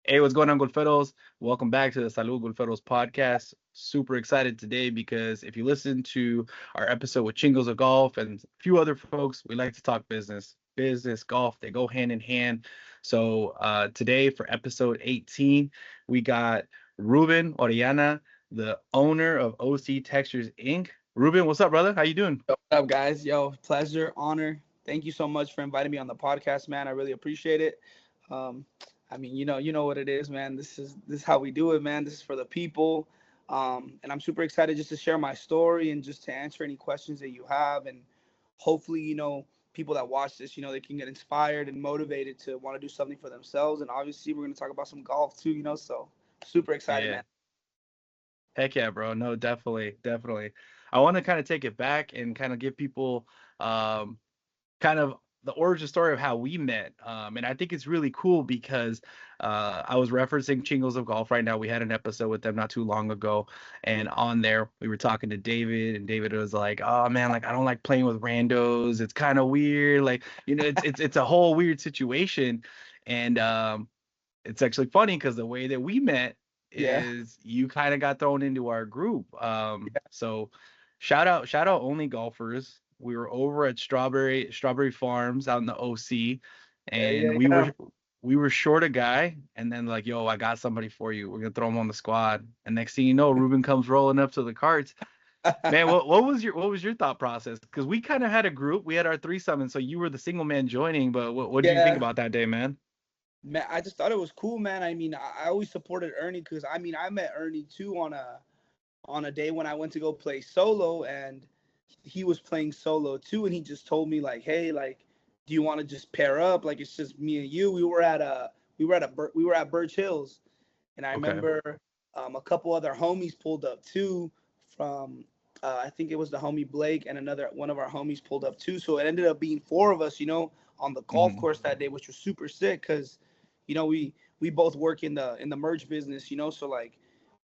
Hey, what's going on, Golferos? Welcome back to the Salud Golferos podcast. Super excited today because if you listen to our episode with Chingos of Golf and a few other folks, we like to talk business. Business, golf, they go hand in hand. So today for episode 18, we got Ruben Orellana, the owner of OC Textures Inc. Ruben, what's up, brother? How you doing? What's up, guys? Yo, pleasure, honor. Thank you so much for inviting me on the podcast, man. I really appreciate it. Um, you know what it is, man. This is how we do it, man. This is for the people. And I'm super excited just to share my story and just to answer any questions that you have. And hopefully, people that watch this, they can get inspired and motivated to want to do something for themselves. And obviously, we're going to talk about some golf too, so super excited, Yeah. man. Heck yeah, bro. No, definitely, definitely. I want to kind of take it back and kind of give people um, kind of the origin story of how we met. And I think it's really cool because I was referencing Chingos of Golf right now. We had an episode with them not too long ago. And on there, we were talking to David, and David was like, oh man, like I don't like playing with randos. It's kind of weird. Like, it's a whole weird situation. And it's actually funny because the way that we met Yeah. is you kind of got thrown into our group. So shout out only golfers. We were over at Strawberry Farms out in the OC, Yeah, and yeah, we were short a guy, and then like, yo, I got somebody for you. We're gonna throw him on the squad. And next thing you know, Ruben comes rolling up to the carts. Man, yeah. what was your thought process? Because we kind of had a group. We had our threesome, and so you were the single man joining. But what did you think Yeah. about that day, man? Man, I just thought it was cool, man. I always supported Ernie because I met Ernie too on a day when I went to go play solo, and he was playing solo too, and he just told me like, hey, like, do you want to just pair up? Like it's just me and you. We were at Birch Hills, and I Okay. remember a couple other homies pulled up too from. I think it was the homie Blake and another one of our homies pulled up too. So it ended up being four of us, on the golf Hmm. course that day, which was super sick because we both work in the merch business, so like,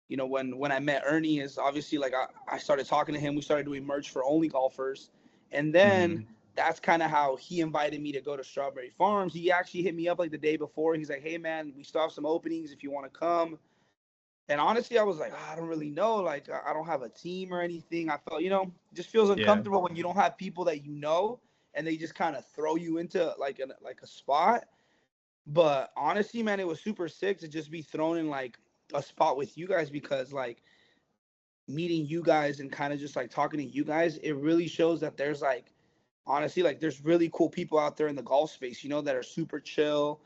when I met Ernie is obviously like I started talking to him. We started doing merch for only golfers. And then Hmm. that's kind of how he invited me to go to Strawberry Farms. He actually hit me up like the day before. He's like, hey man, we still have some openings if you want to come. And honestly, I was like, I don't really know. Like, I don't have a team or anything. I felt, it just feels Yeah. uncomfortable when you don't have people that and they just kind of throw you into like a spot. But honestly, man, it was super sick to just be thrown in like a spot with you guys because like meeting you guys and kind of just like talking to you guys, it really shows that there's like honestly like there's really cool people out there in the golf space, that are super chill,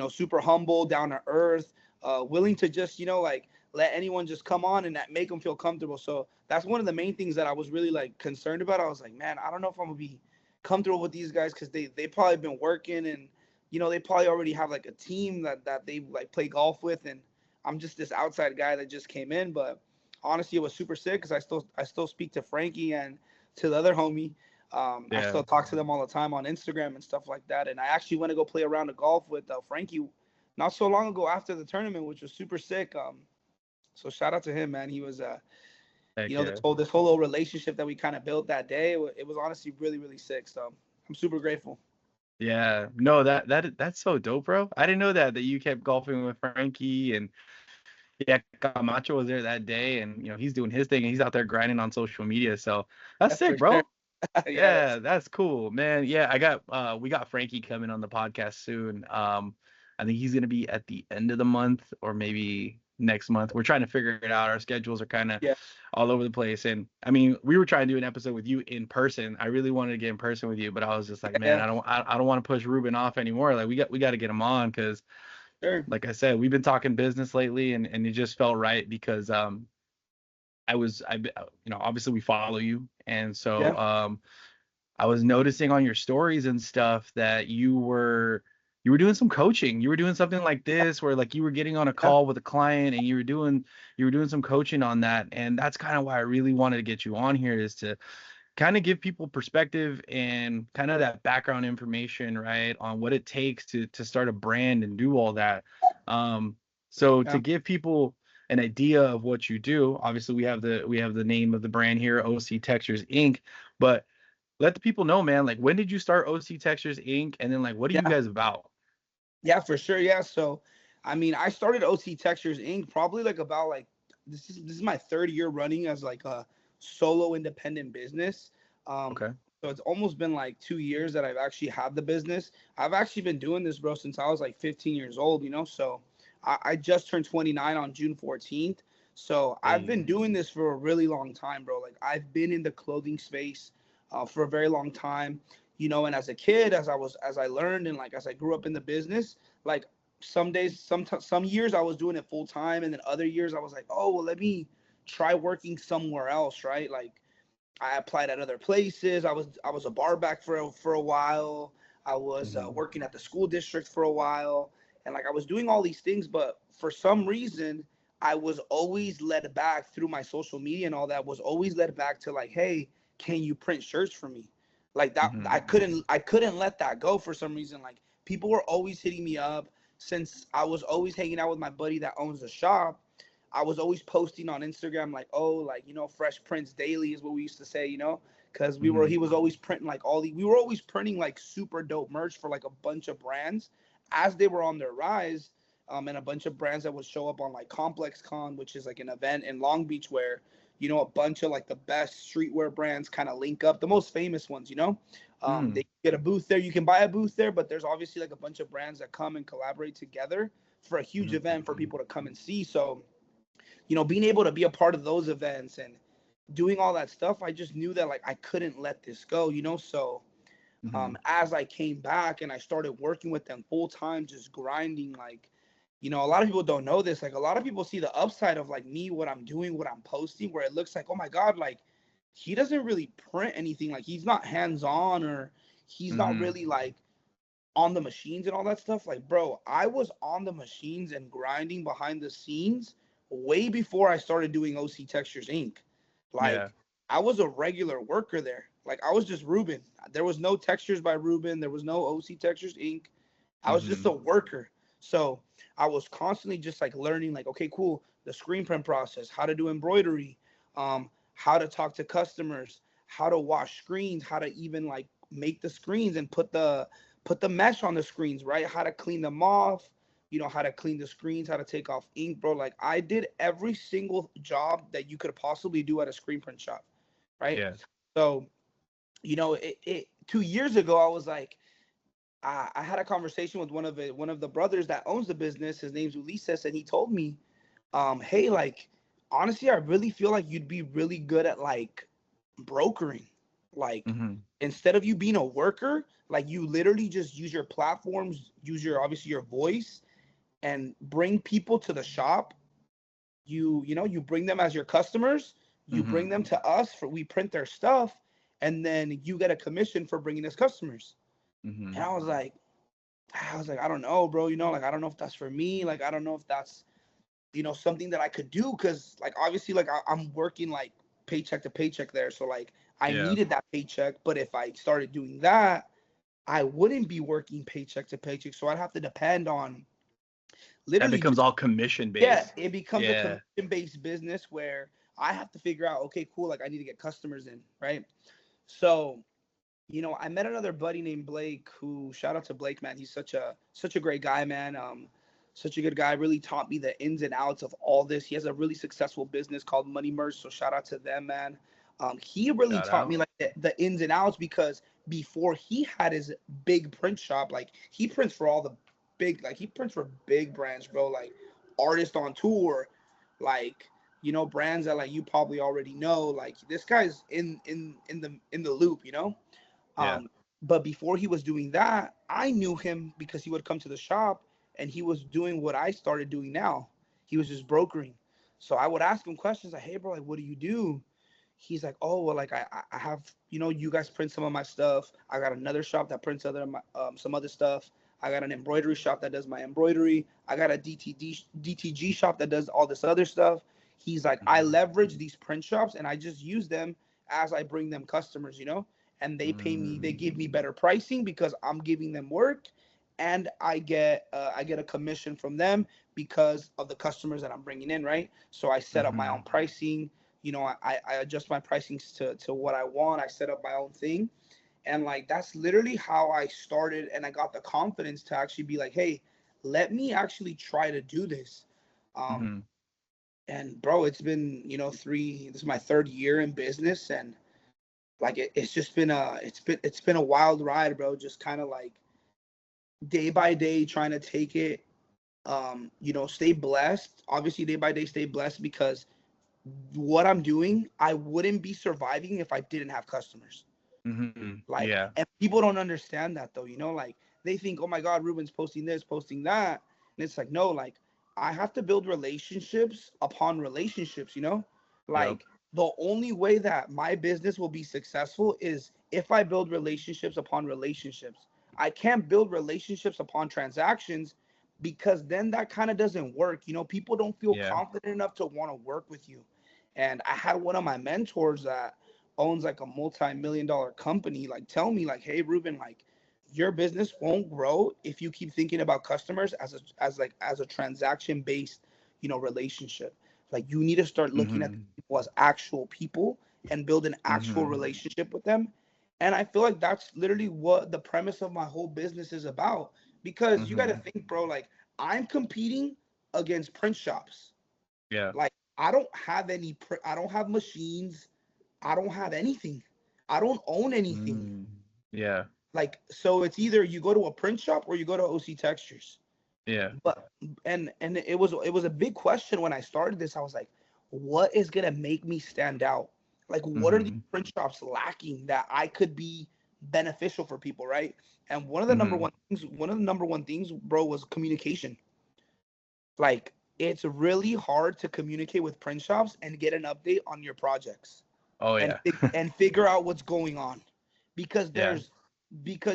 super humble, down to earth, willing to just like let anyone just come on and that make them feel comfortable. So that's one of the main things that I was really like concerned about. I was like, man, I don't know if I'm gonna be comfortable with these guys because they probably been working and they probably already have like a team that they like play golf with, and I'm just this outside guy that just came in. But honestly, it was super sick because I still speak to Frankie and to the other homie. I Yeah. still talk to them all the time on Instagram and stuff like that. And I actually went to go play a round of golf with Frankie not so long ago after the tournament, which was super sick. So shout out to him, man. He was, Heck this yeah. whole little relationship that we kind of built that day. It was honestly really really sick. So I'm super grateful. Yeah. No, that's so dope, bro. I didn't know that you kept golfing with Frankie, and yeah, Camacho was there that day, and he's doing his thing and he's out there grinding on social media. So that's Yeah, sick, for sure. bro. Yeah, Yeah, that's that's cool, man. Yeah, we got Frankie coming on the podcast soon. I think he's gonna be at the end of the month or maybe next month. We're trying to figure it out. Our schedules are kind of yeah, all over the place. And I mean, we were trying to do an episode with you in person. I really wanted to get in person with you, but I was just like, man, yeah, I don't want to push Ruben off anymore. Like we got to get him on because, sure. like I said, we've been talking business lately, and it just felt right because obviously we follow you, and so Yeah, I was noticing on your stories and stuff that you were you were doing some coaching. You were doing something like this where like you were getting on a Yeah, call with a client and you were doing some coaching on that. And that's kind of why I really wanted to get you on here, is to kind of give people perspective and kind of that background information, right, on what it takes to start a brand and do all that. Um, so to yeah, give people an idea of what you do, obviously we have the name of the brand here, OC Textures Inc. But let the people know, man, like when did you start OC Textures Inc. And then like what are you yeah, guys about? yeah, for sure. Yeah. So, I mean, I started OC Textures Inc. probably like about like this is my third year running as like a solo independent business. Um, Okay. so it's almost been like 2 years that I've actually had the business. I've actually been doing this, bro, since I was like 15 years old. So I just turned 29 on June 14th. So I've Hey. been doing this for a really long time, bro. Like I've been in the clothing space for a very long time. And as a kid, as I learned and like as I grew up in the business, like some days, some years I was doing it full time, and then other years I was like, oh well, let me try working somewhere else, right? Like I applied at other places. I was a bar back for a while. I was Mhm. working at the school district for a while, and like I was doing all these things, but for some reason I was always led back through my social media and all that. Was always led back to like, hey, can you print shirts for me? Like that, Mhm. I couldn't let that go for some reason. Like people were always hitting me up since I was always hanging out with my buddy that owns the shop. I was always posting on Instagram like, oh, like fresh prints daily is what we used to say, because Mhm. he was always printing like we were always printing like super dope merch for like a bunch of brands as they were on their rise, and a bunch of brands that would show up on like Complex Con, which is like an event in Long Beach where a bunch of like the best streetwear brands kind of link up, the most famous ones, Mm. they get a booth there. You can buy a booth there, but there's obviously like a bunch of brands that come and collaborate together for a huge Mhm. event for people to come and see. So being able to be a part of those events and doing all that stuff, I just knew that like I couldn't let this go. So Mhm. as I came back and I started working with them full time, just grinding, like, a lot of people don't know this. Like, a lot of people see the upside of like me, what I'm doing, what I'm posting, where it looks like, oh my God, like he doesn't really print anything. Like, he's not hands on, or he's not Mhm. really like on the machines and all that stuff. Like, bro, I was on the machines and grinding behind the scenes way before I started doing OC Textures Inc. Yeah. Like, I was a regular worker there. Like, I was just Ruben. There was no Textures by Ruben. There was no OC Textures Inc. I was just Mhm. a worker. So I was constantly just like learning, like, okay, cool, the screen print process, how to do embroidery, how to talk to customers, how to wash screens, how to even like make the screens and put the mesh on the screens, right? How to clean them off, how to clean the screens, how to take off ink, bro. Like I did every single job that you could possibly do at a screen print shop, right? Yeah. So, 2 years ago, I was like, I had a conversation with one of the brothers that owns the business. His name's Ulises, and he told me, hey, like honestly, I really feel like you'd be really good at like brokering. Like Mhm. instead of you being a worker, like you literally just use your platforms, use your obviously your voice, and bring people to the shop. You bring them as your customers. You bring Mhm. them to us for we print their stuff, and then you get a commission for bringing us customers. And Mhm. I don't know, bro. Like I don't know if that's for me. Like I don't know if that's something that I could do, because like obviously like I'm working like paycheck to paycheck there, so like I Yeah. needed that paycheck. But if I started doing that, I wouldn't be working paycheck to paycheck, so I'd have to depend on That literally becomes just all commission yeah. based. It becomes a Yeah. commission based business where I have to figure out, okay, cool, like I need to get customers in, right? So I met another buddy named Blake, who, shout out to Blake, man. He's such a great guy, man. Such a good guy. Really taught me the ins and outs of all this. He has a really successful business called Money Merge, so shout out to them, man. He really Shout taught me out. like the ins and outs, because before he had his big print shop, like he prints for all the big, like he prints for big brands, bro. Like artists on tour, like brands that like you probably already know. Like this guy's in the loop. Yeah. But before he was doing that, I knew him because he would come to the shop and he was doing what I started doing now. He was just brokering. So I would ask him questions like, hey, bro, like, what do you do? He's like, oh, well, like, I have, you guys print some of my stuff. I got another shop that prints some other stuff. I got an embroidery shop that does my embroidery. I got a DTG shop that does all this other stuff. He's like, I Mhm. leverage these print shops and I just use them as I bring them customers, and they pay me, they Mm. give me better pricing because I'm giving them work, and I get a commission from them because of the customers that I'm bringing in, right? So I set up my own Mhm. pricing. I adjust my pricings to what I want. I set up my own thing, and like that's literally how I started, and I got the confidence to actually be like, hey, let me actually try to do this. Um, Mhm. and bro, it's been this is my third year in business, and like it's just been it's been a wild ride, bro. Just kind of like day by day trying to take it, stay blessed. Obviously, day by day, stay blessed because what I'm doing, I wouldn't be surviving if I didn't have customers. Mhm. Like, Yeah. and people don't understand that though, like they think, oh my God, Ruben's posting this, posting that. And it's like, no, like I have to build relationships upon relationships, Yep. like the only way that my business will be successful is if I build relationships upon relationships. I can't build relationships upon transactions because then that kind of doesn't work. People don't feel Yeah. confident enough to want to work with you. And I had one of my mentors that owns like a multi-million-dollar company like tell me like, hey Ruben, like your business won't grow if you keep thinking about customers as a transaction based relationship. Like you need to start looking at Mhm. people as actual people and build an actual Mhm. relationship with them. And I feel like that's literally what the premise of my whole business is about, because you got to Mhm. think, bro, like I'm competing against print shops. Yeah. Like I don't have machines, I don't have anything. I don't own anything. Mm. Yeah. Like, so it's either you go to a print shop or you go to OC Textures. Yeah. But and it was a big question when I started this. I was like, what is gonna make me stand out? Like, what are these Mhm. print shops lacking that I could be beneficial for people, right? And Mhm. one of the number one things, bro, was communication. Like, it's really hard to communicate with print shops and get an update on your projects Oh and yeah. and figure out what's going on, because Yeah.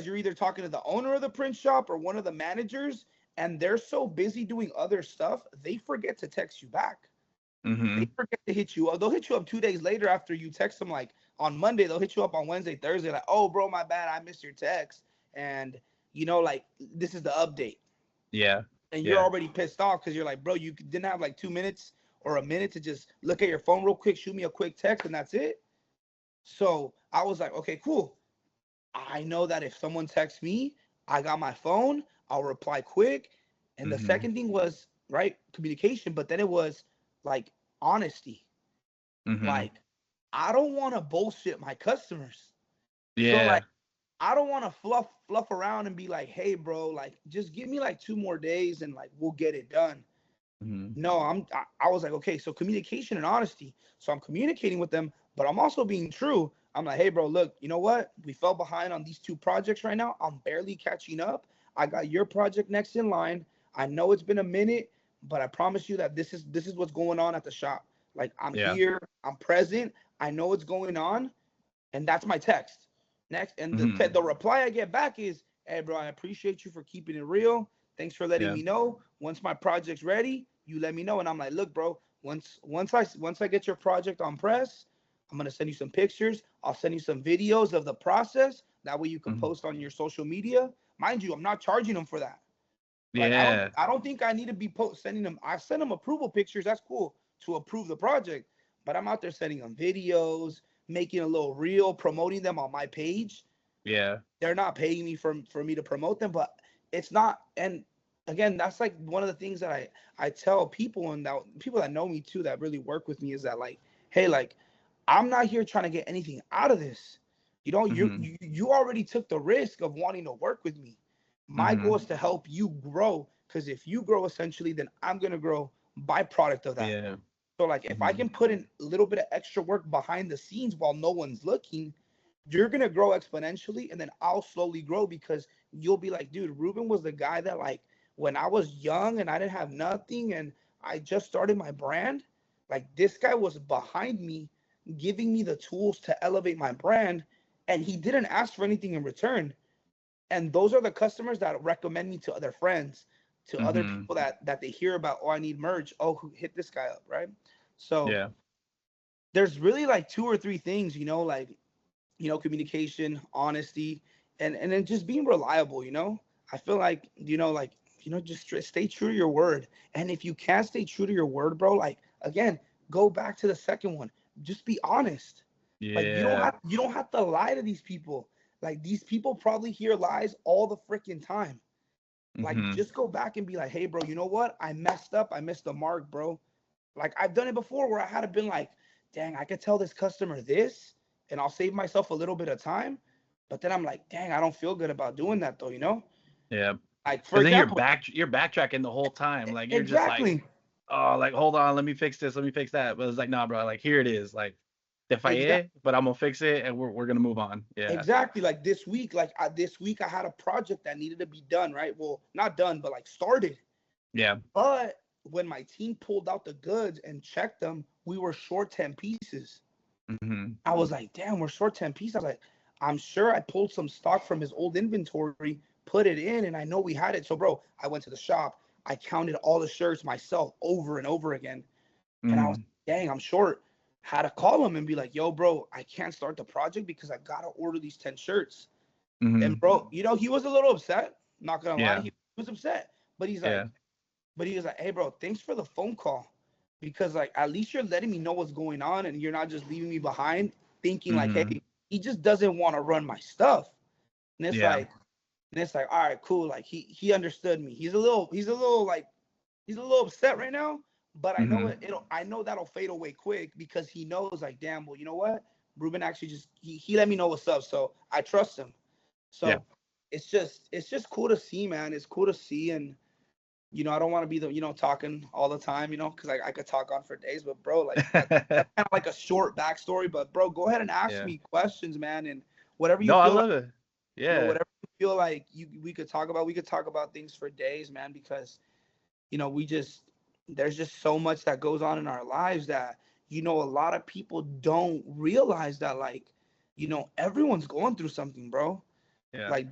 you're either talking to the owner of the print shop or one of the managers, and they're so busy doing other stuff they forget to text you back. They Mhm. forget to hit you up. They'll hit you up 2 days later after you text them, like on Monday. They'll hit you up on Wednesday, Thursday, like, oh bro, my bad, I missed your text, and like this is the update, Yeah. and you're Yeah. already pissed off because you're like, bro, you didn't have like 2 minutes or a minute to just look at your phone real quick, shoot me a quick text, and that's it. So I was like, okay, cool. I know that if someone texts me, I got my phone, I'll reply quick. And the Mhm. second thing was, right, communication, but then it was like honesty. Mhm. Like, I don't want to bullshit my customers. So like Yeah. I don't want to fluff around and be like, hey bro, like just give me like 2 more days and like we'll get it done. Mhm. No, I was like, okay, so communication and honesty. So I'm communicating with them, but I'm also being true. I'm like, hey, bro, look, you know what? We fell behind on these two projects right now. I'm barely catching up. I got your project next in line. I know it's been a minute, but I promise you that this is what's going on at the shop. Like I'm Yeah. here, I'm present. I know what's going on, and that's my text. Next, and Mhm. the reply I get back is, "Hey, bro, I appreciate you for keeping it real. Thanks for letting Yeah. me know. Once my project's ready, you let me know." And I'm like, "Look, bro, once I get your project on press, I'm gonna send you some pictures. I'll send you some videos of the process. That way you can Mhm. post on your social media. Mind you, I'm not charging them for that. Like I don't Yeah. I don't think I need to be sending them. I send them approval pictures. That's cool to approve the project, but I'm out there sending them videos, making a little reel, promoting them on my page. Yeah. They're not paying me for me to promote them, but it's not. And again, that's like one of the things that I tell people, and that people that know me too that really work with me is that, like, hey, like I'm not here trying to get anything out of this. Mhm. You already took the risk of wanting to work with me. My goal Mhm. is to help you grow, because if you grow, essentially, then I'm gonna grow byproduct of that. Yeah. So like if I Mhm. can put in a little bit of extra work behind the scenes while no one's looking, you're gonna grow exponentially, and then I'll slowly grow because you'll be like, dude, Ruben was the guy that, like, when I was young and I didn't have nothing and I just started my brand, like this guy was behind me, giving me the tools to elevate my brand, and he didn't ask for anything in return. And those are the customers that recommend me to other friends, to other Mm-hmm. people that they hear about. Oh, I need merch. Oh, hit this guy up, right? So Yeah. there's really like two or three things, like, communication, honesty, and then just being reliable. I feel like, like, just stay true to your word. And if you can't stay true to your word, bro, like, again, go back to the second one. Just be honest. Like, Yeah. you don't have to lie to these people. Like, these people probably hear lies all the freaking time. Like, Mm-hmm. just go back and be like, hey, bro, you know what? I messed up. I missed the mark, bro. Like, I've done it before where I had to been like, dang, I could tell this customer this and I'll save myself a little bit of time. But then I'm like, dang, I don't feel good about doing that though. Yeah. Like, for Because then example, you're backtracking the whole time. Like you're just like, exactly. oh, like hold on, let me fix this, let me fix that. But it's like, nah, bro, like here it is. Like te Exactly. fallé, but I'm gonna fix it and we're gonna move on. Yeah. Exactly. Like this week I had a project that needed to be done, right? Well, not done, but like started. Yeah. But when my team pulled out the goods and checked them, we were short 10 pieces. Mm-hmm. I was like, damn, we're short 10 pieces. I was like, I'm sure I pulled some stock from his old inventory, put it in, and I know we had it. So, bro, I went to the shop. I counted all the shirts myself over and over again. And I was, Mm-hmm. dang, I'm short. Had to call him and be like, yo, bro, I can't start the project because I got to order these 10 shirts. And, Mm-hmm. bro, he was a little upset. Not going to lie. Yeah. He was upset. But Yeah. he was like, hey, bro, thanks for the phone call. Because, like, at least you're letting me know what's going on and you're not just leaving me behind thinking, like, Mm-hmm. hey, he just doesn't want to run my stuff. And it's Yeah. like, all right, cool. Like, he understood me. He's a little upset right now, but I know Mm-hmm. I know that'll fade away quick because he knows, like, damn, well, you know what? Ruben actually just, he let me know what's up. So I trust him. Yeah. So it's just cool to see, man. It's cool to see. And, I don't want to be the, talking all the time, because I could talk on for days. But, bro, like, that's kind of like a short backstory. But, bro, go ahead and ask Yeah. me questions, man. And whatever you No, I feel like, love it. Yeah. whatever you feel like we could talk about things for days, man, because, we just, there's just so much that goes on in our lives that, a lot of people don't realize that, like, everyone's going through something, bro. Yeah. Like,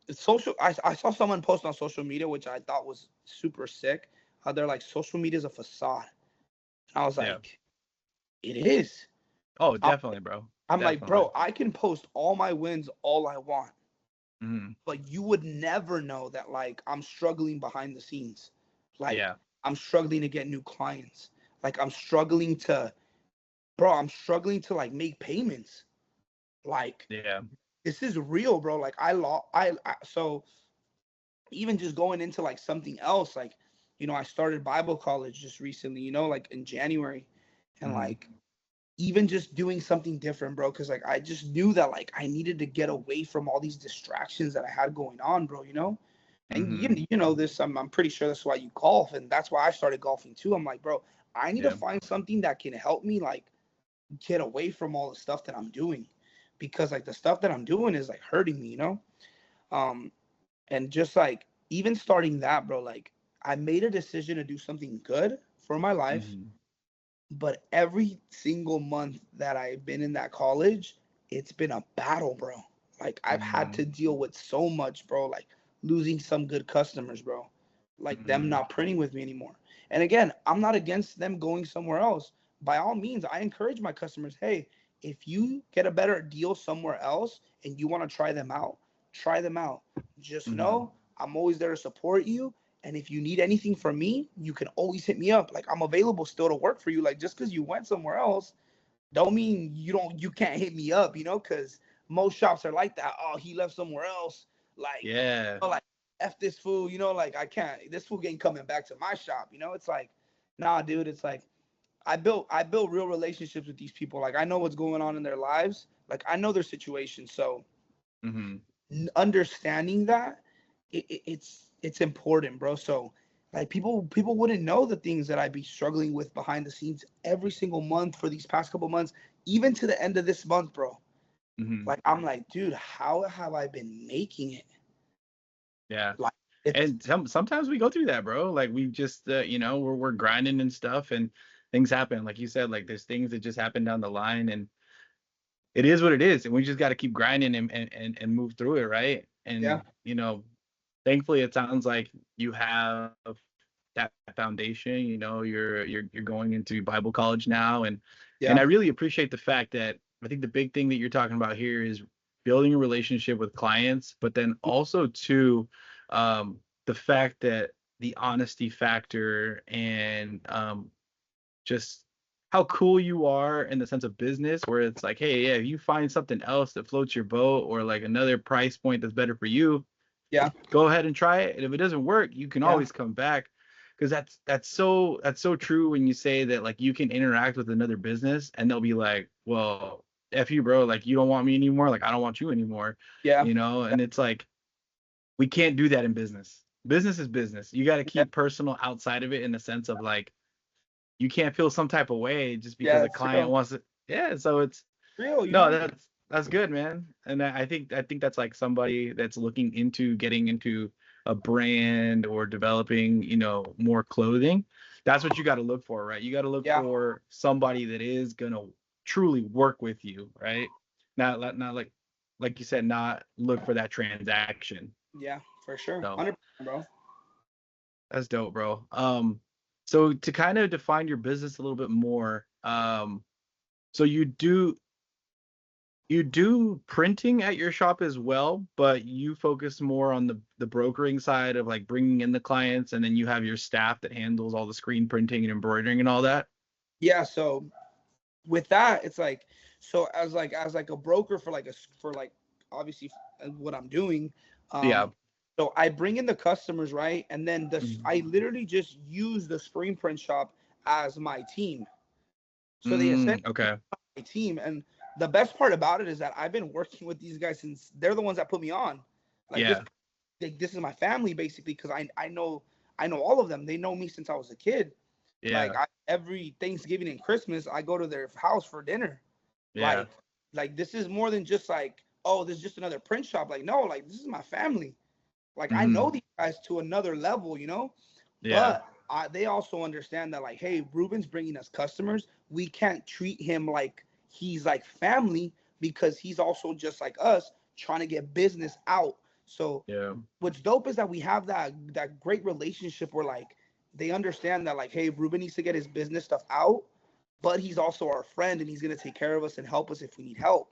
I saw someone post on social media, which I thought was super sick. How they're like, social media is a facade. And I was Yeah. like, it is. Oh, I'm, definitely, bro. I'm like, Definitely. bro, I can post all my wins all I want, Mm-hmm. but you would never know that, like, I'm struggling behind the scenes. Like, Yeah. I'm struggling to get new clients. Like, I'm struggling to, like, make payments. Like, Yeah. this is real, bro. Like, so even just going into, like, something else, like, I started Bible college just recently, like, in January. And, Mm-hmm. like, even just doing something different, bro, because, like, I just knew that, like, I needed to get away from all these distractions that I had going on, bro. And Mm-hmm. you know this, I'm pretty sure that's why you golf, and that's why I started golfing too. I'm like, bro, I need to Yeah. find something that can help me, like, get away from all the stuff that I'm doing, because, like, the stuff that I'm doing is, like, hurting me. Um, and just, like, even starting that, bro, like, I made a decision to do something good for my life, Mm-hmm. but every single month that I've been in that college, it's been a battle, bro. Like, I've had Mm-hmm. to deal with so much, bro. Like, losing some good customers, bro. Like, them Mm-hmm. not printing with me anymore. And again, I'm not against them going somewhere else. By all means, I encourage my customers, hey, if you get a better deal somewhere else and you want to try them out, try them out. Just Mm-hmm. know I'm always there to support you. And if you need anything from me, you can always hit me up. Like, I'm available still to work for you. Like, just because you went somewhere else, don't mean you can't hit me up, because most shops are like that. Oh, he left somewhere else. Like, Yeah. like, F this fool, like, I can't, this fool ain't coming back to my shop. It's like, nah, dude, it's like, I built real relationships with these people. Like, I know what's going on in their lives. Like, I know their situation. So Mm-hmm. understanding that, it's important, bro. So, like, people wouldn't know the things that I'd be struggling with behind the scenes every single month for these past couple months, even to the end of this month, bro. Mm-hmm. Like, I'm like, dude, how have I been making it? Yeah. Like, it's And sometimes we go through that, bro. Like we just, we're grinding and stuff, and things happen. Like you said, like there's things that just happen down the line, and it is what it is, and we just got to keep grinding and move through it, right? Yeah. and thankfully it sounds like you have that foundation. You're going into Bible college now, and Yeah. I really appreciate the fact that I think the big thing that you're talking about here is building a relationship with clients, but then also too, the fact that the honesty factor and just how cool you are in the sense of business, where it's like, hey, yeah, if you find something else that floats your boat or like another price point that's better for you, Yeah. go ahead and try it. And if it doesn't work, you can Yeah. always come back. Because that's so true when you say that like you can interact with another business and they'll be like, well, F you, bro, like you don't want me anymore, like I don't want you anymore, Yeah. and it's like we can't do that in business. Business is business. You got to Yeah. keep personal outside of it in the sense of like you can't feel some type of way just because Yeah. a It's client real. wants it. Yeah, so it's Real. no, that's good, man. And I think that's like somebody that's looking into getting into a brand or developing, more clothing. That's what you got to look for, right? You got to look Yeah. for somebody that is gonna truly work with you, right? Not like you said, not look for that transaction. Yeah. For sure. So 100%, bro. that's dope, bro. So to kind of define your business a little bit more, so you do printing at your shop as well, but you focus more on the brokering side of like bringing in the clients, and then you have your staff that handles all the screen printing and embroidering and all that. Yeah. So with that, it's like, so as like a broker for like obviously what I'm doing, Yeah. um, so I bring in the customers, right, and then Mhm. I literally just use the screen print shop as my team. So they essentially Okay. my team, and the best part about it is that I've been working with these guys since they're the ones that put me on. Like this, Yeah. like this is my family basically because I know all of them. They know me since I was a kid. Like Yeah. every Thanksgiving and Christmas, I go to their house for dinner. Yeah. Like this is more than just like, oh, this is just another print shop. Like no, like this is my family. Like I know Hmm. these guys to another level, Yeah. but they also understand that like, hey, Ruben's bringing us customers. We can't treat him like he's like family because he's also just like us trying to get business out. So Yeah. what's dope is that we have that great relationship where like they understand that like, hey, Ruben needs to get his business stuff out, but he's also our friend and he's gonna take care of us and help us if we need help.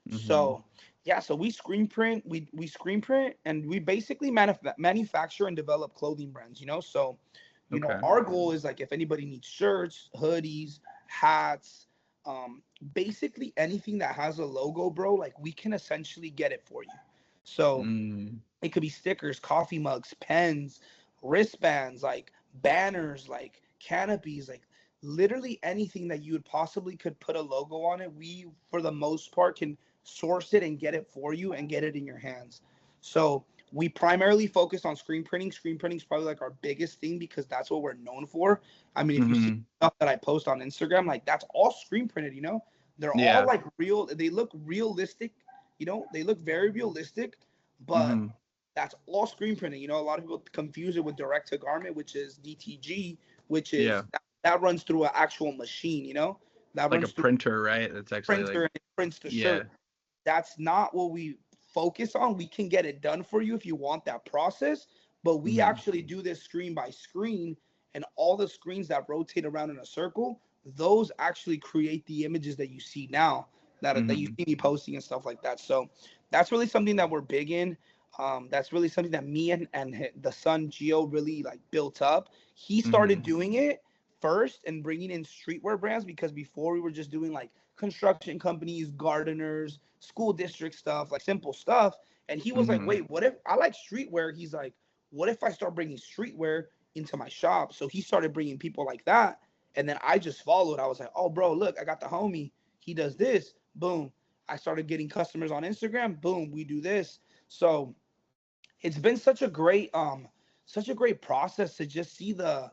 Hmm. So yeah, so we screen print, we screen print, and we basically manufacture and develop clothing brands. So Okay. our goal is like if anybody needs shirts, hoodies, hats, basically anything that has a logo, bro, like we can essentially get it for you. So Mm. it could be stickers, coffee mugs, pens, wristbands, like banners, like canopies, like literally anything that you would possibly could put a logo on it. We, for the most part, can source it and get it for you and get it in your hands. So we primarily focus on screen printing. Screen printing is probably like our biggest thing because that's what we're known for. I mean, if you see Hmm. stuff that I post on Instagram, like that's all screen printed, They're all Yeah. like real, they look realistic, they look very realistic, but Hmm. that's all screen printing. A lot of people confuse it with direct to garment, which is DTG, which Yeah. is that runs through an actual machine, that Like a runs through printer, right? It's a actually printer like, and it prints the yeah. shirt. That's not what we focus on. We can get it done for you if you want that process, but we Hmm. actually do this screen by screen, and all the screens that rotate around in a circle, those actually create the images that you see now, that you Hmm. see me posting and stuff like that. So that's really something that we're big in. That's really something that me and the son Gio really like built up. He started Hmm. doing it first and bringing in streetwear brands because before we were just doing like construction companies, gardeners, school district stuff, like simple stuff. And he was like, Hmm. wait, what if I like streetwear? He's like, what if I start bringing streetwear into my shop? So he started bringing people like that. And then I just followed. I was like, oh, bro, look, I got the homie. He does this. Boom. I started getting customers on Instagram. Boom, we do this. So it's been such a great process to just see the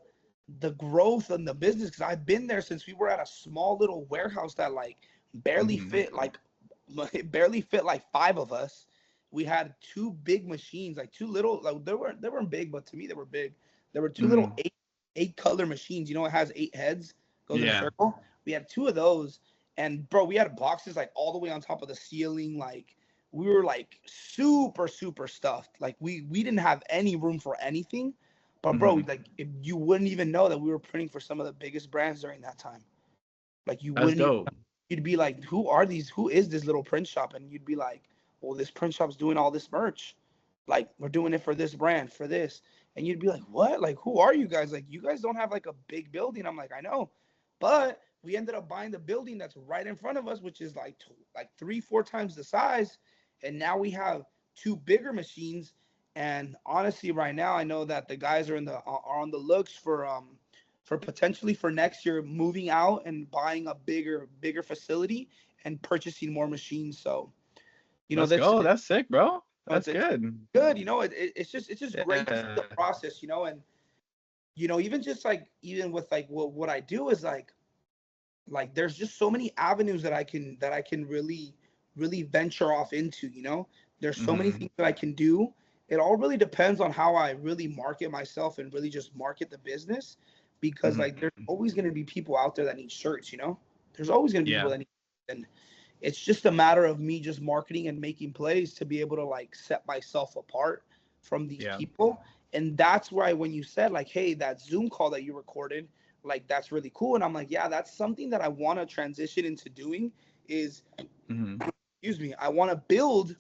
growth in the business because I've been there since we were at a small little warehouse that like barely Hmm. fit like it barely fit like five of us. We had two big machines, like two little, like they weren't big, but to me they were big. There were two little Hmm. eight color machines. It has eight heads, goes in a Yeah. circle. We had two of those, and bro, we had boxes like all the way on top of the ceiling, like we were like super stuffed. Like we didn't have any room for anything. But bro, Hmm. like if you wouldn't even know that we were printing for some of the biggest brands during that time. Like you That's wouldn't even, dope. you'd be like, who are these? Who is this little print shop? And you'd be like, well, this print shop's doing all this merch. Like we're doing it for this brand, for this. And you'd be like, what? Like who are you guys? Like you guys don't have like a big building. I'm like, I know, but we ended up buying the building that's right in front of us, which is like like 3 4 times the size, and now we have two bigger machines. And honestly, right now, I know that the guys are on the looks for potentially for next year moving out and buying a bigger facility and purchasing more machines. So Let's that's go. That's sick, bro. That's it's good. good. It's just great to see the Yeah. process. And even just like even with like what I do is like there's just so many avenues that I can really venture off into. There's so many Hmm. things that I can do. It all really depends on how I really market myself and really just market the business, because like there's Hmm. always going to be people out there that need shirts. There's always going to be people Yeah. that need, and it's just a matter of me just marketing and making plays to be able to like set myself apart from these Yeah. people. And that's why when you said like, hey, that Zoom call that you recorded, like that's really cool. And I'm like, yeah, that's something that I want to transition into doing is, Hmm. excuse me, I want to build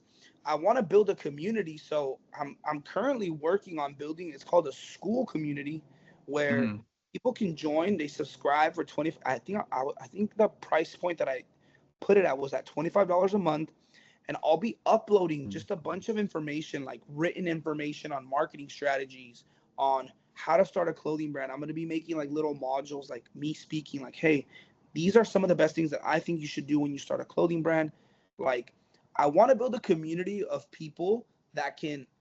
a community. So I'm currently working on building, it's called a school community, where Hmm. people can join. They subscribe for 20. I think the price point that I put it at was at $25 a month, and I'll be uploading just a bunch of information, like written information on marketing strategies, on how to start a clothing brand. I'm going to be making like little modules, like me speaking, like, hey, these are some of the best things that I think you should do when you start a clothing brand. Like, I want to build a community of people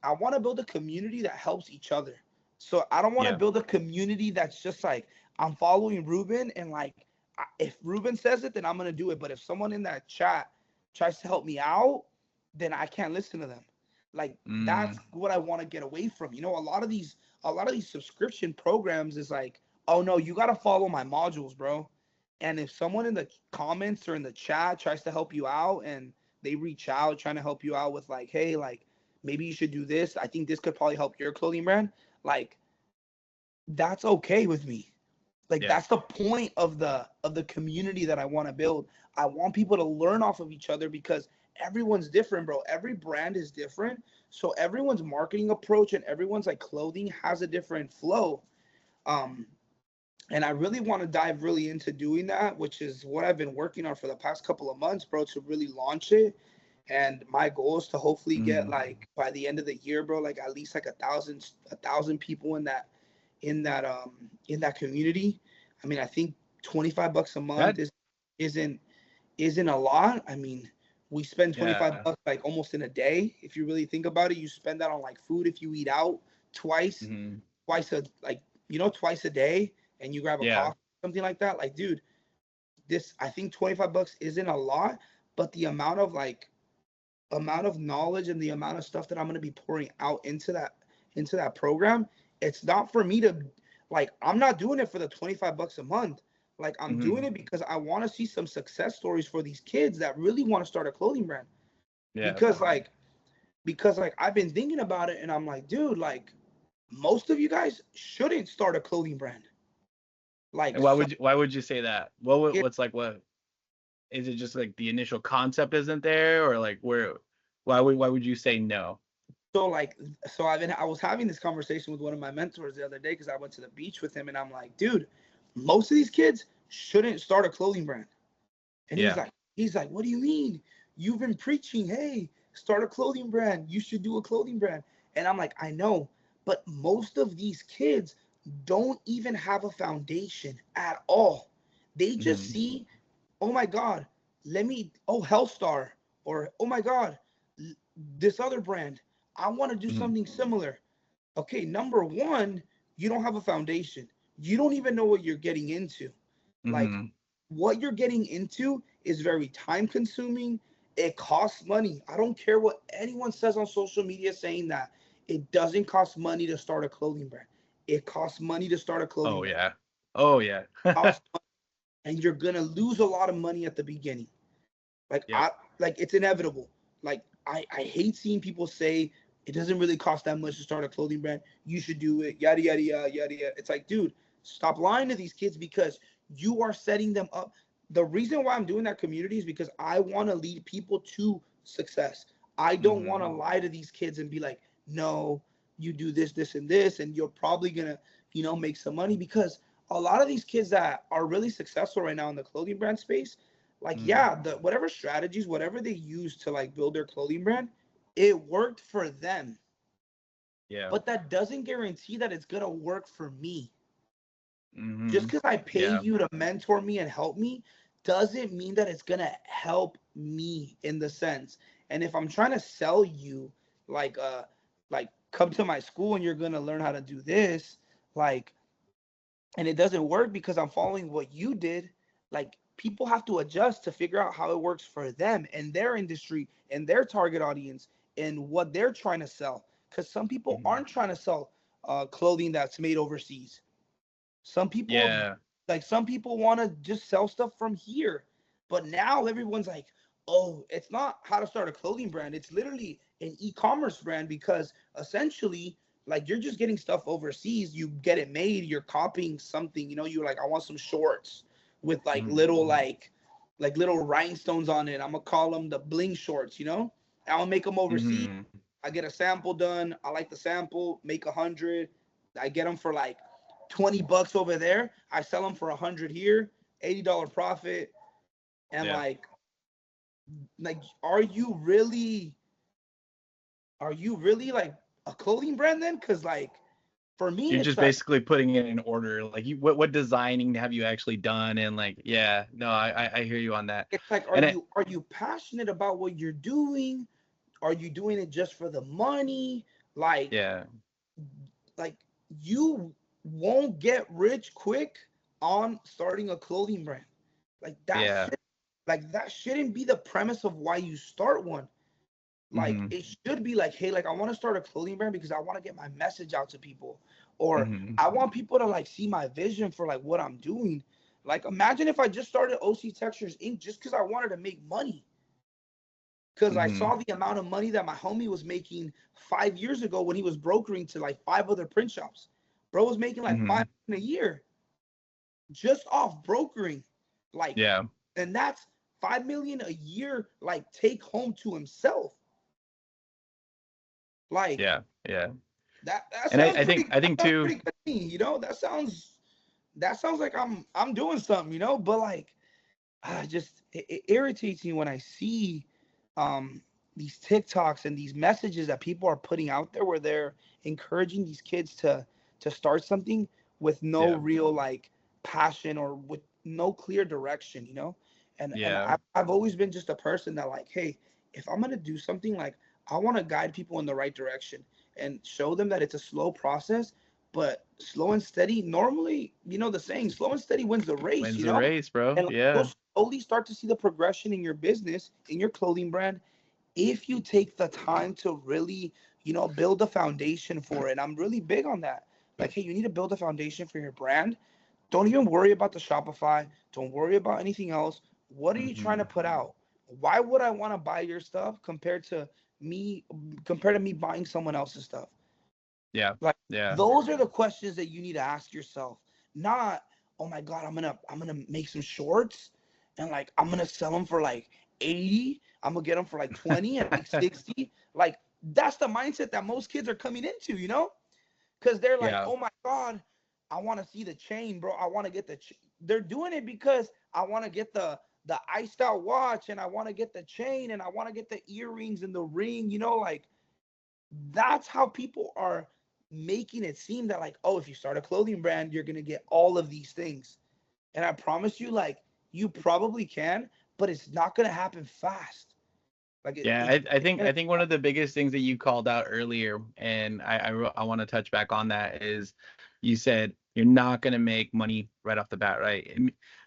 I want to build a community that helps each other. So I don't want to Yeah. build a community that's just like, I'm following Ruben, and like, if Ruben says it, then I'm going to do it. But if someone in that chat tries to help me out, then I can't listen to them. Like that's Mm. what I want to get away from. A lot of these subscription programs is like, oh no, you gotta follow my modules, bro. And if someone in the comments or in the chat tries to help you out and they reach out trying to help you out with like, hey, like maybe you should do this. I think this could probably help your clothing brand. Like that's okay with me. Like Yeah. that's the point of the community that I want to build. I want people to learn off of each other because everyone's different, bro. Every brand is different. So everyone's marketing approach and everyone's like clothing has a different flow. Um and I really want to dive really into doing that, which is what I've been working on for the past couple of months, bro, to really launch it. And my goal is to hopefully get Mm. like by the end of the year, bro, like at least like a thousand people in that community. I mean, I think $25 a That. month isn't isn't a lot. I mean, we spend 25 Yeah. bucks like almost in a day. If you really think about it, you spend that on like food if you eat out twice, Hmm. twice a like twice a day, and you grab a Yeah. coffee, something like that. Like, dude, this I think 25 bucks isn't a lot, but the amount of knowledge and the amount of stuff that I'm going to be pouring out into that program, it's not for me to like I'm not doing it for the 25 bucks a month. Like I'm doing Hmm. it because I want to see some success stories for these kids that really want to start a clothing brand. Yeah. Because like I've been thinking about it and I'm like, dude, like most of you guys shouldn't start a clothing brand. Like And so why would you say that? What it, what's like what is it just like the initial concept isn't there or like where why would you say no? so like so I was having this conversation with one of my mentors the other day because I went to the beach with him and I'm like, dude, most of these kids shouldn't start a clothing brand. And he's Yeah. like, what do you mean? You've been preaching, hey, start a clothing brand. You should do a clothing brand. And I'm like, I know, but most of these kids don't even have a foundation at all. They just Hmm. see, oh my God, Hellstar, or oh my God, this other brand. I want to do Hmm. something similar. Okay, number one, you don't have a foundation. You don't even know what you're getting into. Like, Hmm. what you're getting into is very time consuming. It costs money. I don't care what anyone says on social media saying that it doesn't cost money to start a clothing brand. It costs money to start a clothing Oh brand. yeah. Oh yeah. It costs, and you're gonna lose a lot of money at the beginning. Like Yep. I like it's inevitable. Like I hate seeing people say it doesn't really cost that much to start a clothing brand. You should do it. Yada yada yada yada yada. It's like, dude, stop lying to these kids because you are setting them up. The reason why I'm doing that community is because I want to lead people to success. I don't want to Mm-hmm. lie to these kids and be like, no, you do this, this, and this, and you're probably gonna, make some money because a lot of these kids that are really successful right now in the clothing brand space, like, Mm-hmm. yeah, the whatever strategies, whatever they use to like build their clothing brand, it worked for them. Yeah. But that doesn't guarantee that it's gonna work for me. Just Mm-hmm. because I pay Yeah. you to mentor me and help me doesn't mean that it's gonna help me in the sense. And if I'm trying to sell you like like come to my school and you're gonna learn how to do this, like, and it doesn't work because I'm following what you did, like people have to adjust to figure out how it works for them and their industry and their target audience and what they're trying to sell. Because some people Mm-hmm. aren't trying to sell clothing that's made overseas. Some people Yeah. some people want to just sell stuff from here. But now everyone's like, "Oh, it's not how to start a clothing brand. It's literally an e-commerce brand because essentially like you're just getting stuff overseas, you get it made, you're copying something, you're like I want some shorts with like Mm-hmm. little like little rhinestones on it. I'm gonna call them the bling shorts, I'll make them overseas. Mm-hmm. I get a sample done. I like the sample, make 100. I get them for like $20 over there. I sell them for 100 here, $80 profit. And Yeah. like, are you really like a clothing brand then? Because like for me, You're it's just like basically putting it in order. Like what designing have you actually done? And like, yeah, no, I hear you on that. are And it, you passionate about what you're doing? Are you doing it just for the money? Like yeah, like you won't get rich quick on starting a clothing brand. Like that yeah. shit, like that shouldn't be the premise of why you start one. Like Mm-hmm. it should be like, hey, like I want to start a clothing brand because I want to get my message out to people, or Mm-hmm. I want people to like see my vision for like what I'm doing. Like imagine if I just started OC Textures Inc. just because I wanted to make money. Because I Mm-hmm. saw the amount of money that my homie was making 5 years ago when he was brokering to like five other print shops. Bro was making like Mm-hmm. 5 million a year just off brokering. Like, Yeah, and that's 5 million a year, like take home to himself. Like yeah, yeah. that And sounds pretty I think too. good to me, that sounds like I'm doing something, but like it irritates me when I see um these TikToks and these messages that people are putting out there where they're encouraging these kids to start something with no Yeah, real like passion or with no clear direction, and yeah. I've always been just a person that like, hey, if I'm gonna do something, like I want to guide people in the right direction and show them that it's a slow process, but slow and steady normally, the saying, slow and steady wins the race, Wins the race, bro. and like, Yeah, you'll slowly start to see the progression in your business, in your clothing brand, if you take the time to really, build a foundation for it. I'm really big on that. Like, hey, you need to build a foundation for your brand. Don't even worry about the Shopify. Don't worry about anything else. What are you trying hmm, to put out? Why would I want to buy your stuff me compared to me buying someone else's stuff? yeah, Like yeah. those are the questions that you need to ask yourself. Not, oh my God, I'm gonna make some shorts and like I'm gonna sell them for like 80. I'm gonna get them for like 20 and like 60. Like that's the mindset that most kids are coming into, because they're like, Yeah, oh my God, I want to see the chain, bro. I want to get they're doing it because I want to get the iced out watch and I want to get the chain and I want to get the earrings and the ring, like that's how people are making it seem that like, oh, if you start a clothing brand, you're gonna get all of these things. And I promise you, like, you probably can, but it's not gonna happen fast. Like yeah. it's I gonna think one of the biggest things that you called out earlier, and I want to touch back on that, is you said you're not gonna make money right off the bat, right?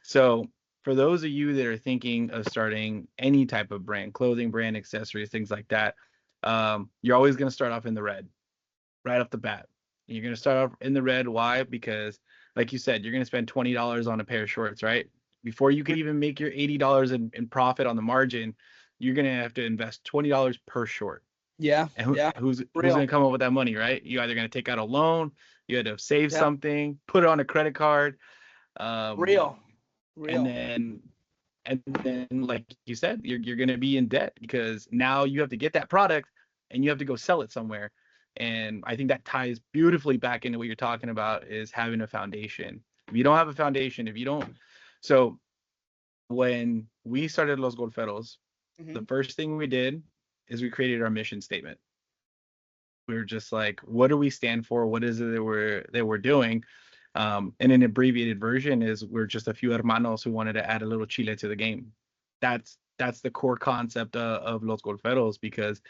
So for those of you that are thinking of starting any type of brand, clothing brand, accessories, things like that, you're always gonna start off in the red right off the bat. You're gonna start off in the red. Why? Because, like you said, you're gonna spend $20 on a pair of shorts, right? Before you could even make your $80 in profit on the margin, you're gonna have to invest $20 per short. Yeah. And Yeah. who's Real. gonna come up with that money, right? You either gonna take out a loan, you had to save Yeah. something, put it on a credit card, um, Real. and Real. then like you said, you're gonna be in debt because now you have to get that product and you have to go sell it somewhere. And I think that ties beautifully back into what you're talking about is having a foundation. If you don't have a foundation, if you don't, so when we started Los Golferos, Hmm. the first thing we did is we created our mission statement. We were just like, what do we stand for? What is it that we're doing? And an abbreviated version is we're just a few hermanos who wanted to add a little chile to the game. That's the core concept of Los Golferos because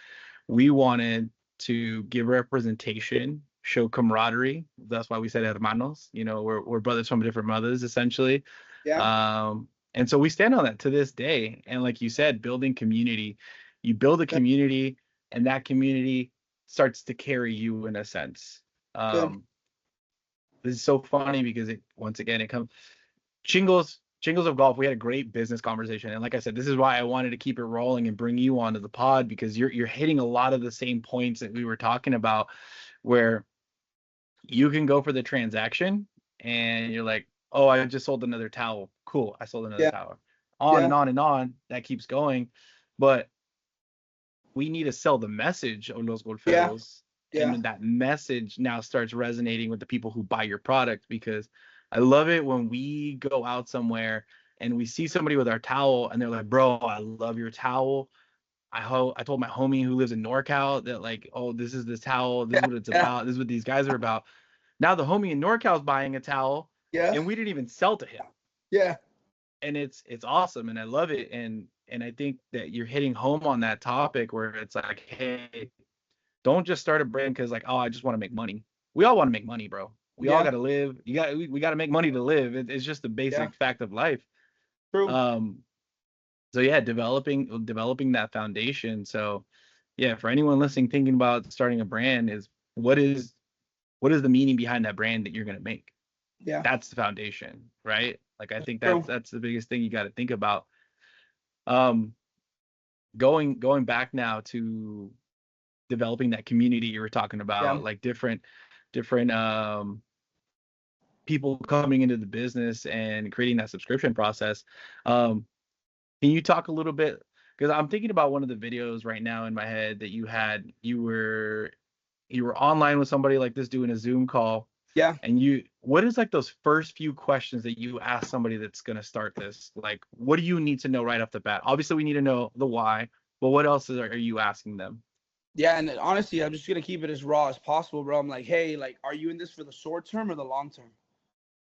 we wanted to give representation, show camaraderie. That's why we said hermanos. You know, we're brothers from different mothers, essentially. Yeah. And so we stand on that to this day. And like you said, building community, you build a Good. community, and that community starts to carry you in a sense. Good. Um, this is so funny because it once again it comes Chingles of golf. We had a great business conversation, and like I said, this is why I wanted to keep it rolling and bring you onto the pod because you're hitting a lot of the same points that we were talking about, where you can go for the transaction and you're like, oh, I just sold another towel. Cool, I sold another Yeah. towel. On Yeah. and on and on. That keeps going, but we need to sell the message of Los Yeah. Golferos, Yeah. and that message now starts resonating with the people who buy your product because I love it when we go out somewhere and we see somebody with our towel and they're like, bro, I love your towel. I told my homie who lives in NorCal that like, oh, this is this towel, this is Yeah. what it's Yeah. about, this is what these guys are about. Now the homie in NorCal is buying a towel Yeah. and we didn't even sell to him. Yeah. And it's awesome and I love it. And I think that you're hitting home on that topic where it's like, hey, don't just start a brand because like, oh, I just want to make money. We all want to make money, bro. We all Yeah. got to live. We got to make money to live. It's just the Yeah. basic fact of life. True. Um, so yeah, developing that foundation. So yeah, for anyone listening, thinking about starting a brand, is what is the meaning behind that brand that you're gonna make? Yeah. That's the foundation, right? Like I think True. that's the biggest thing you got to think about. Um, going back now to developing that community you were talking Yeah. about, like different people coming into the business and creating that subscription process. Um, can you talk a little bit? Because I'm thinking about one of the videos right now in my head that you were online with somebody like this doing a Zoom call, Yeah. and what is like those first few questions that you ask somebody that's going to start this? Like, what do you need to know right off the bat? Obviously, we need to know the why, but what else are you asking them? Yeah. And honestly, I'm just gonna keep it as raw as possible, bro. I'm like, hey, like, are you in this for the short term or the long term?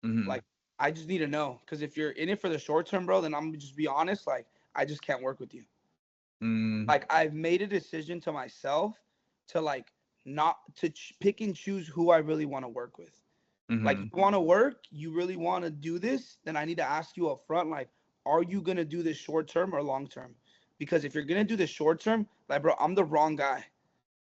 Hmm. Like, I just need to know. Because if you're in it for the short term, bro, then I'm gonna just be honest. Like, I just can't work with you. Mm, Like, I've made a decision to myself to like not to pick and choose who I really want to work with. Like, you hmm. want to work, you really want to do this, then I need to ask you up front, like, are you gonna do this short term or long term? Because if you're gonna do this short term, like, bro, I'm the wrong guy.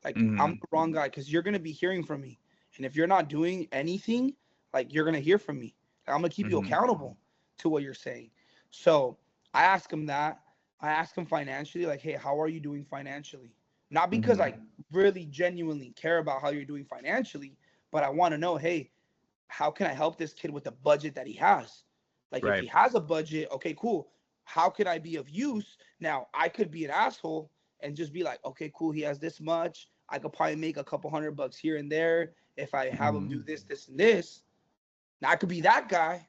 Like, I'm Hmm. the wrong guy because you're gonna be hearing from me, and if you're not doing anything, like, you're gonna hear from me. Like, I'm gonna keep you Hmm. accountable to what you're saying. So I ask him that. I ask him financially, like, hey, how are you doing financially? Not because Hmm. I really genuinely care about how you're doing financially, but I want to know, hey, how can I help this kid with the budget that he has? Like, if Right. he has a budget, okay, cool. How can I be of use? Now, I could be an asshole and just be like, okay, cool. He has this much. I could probably make a couple $100 here and there if I have him do Hmm. this, this, and this. Now, I could be that guy,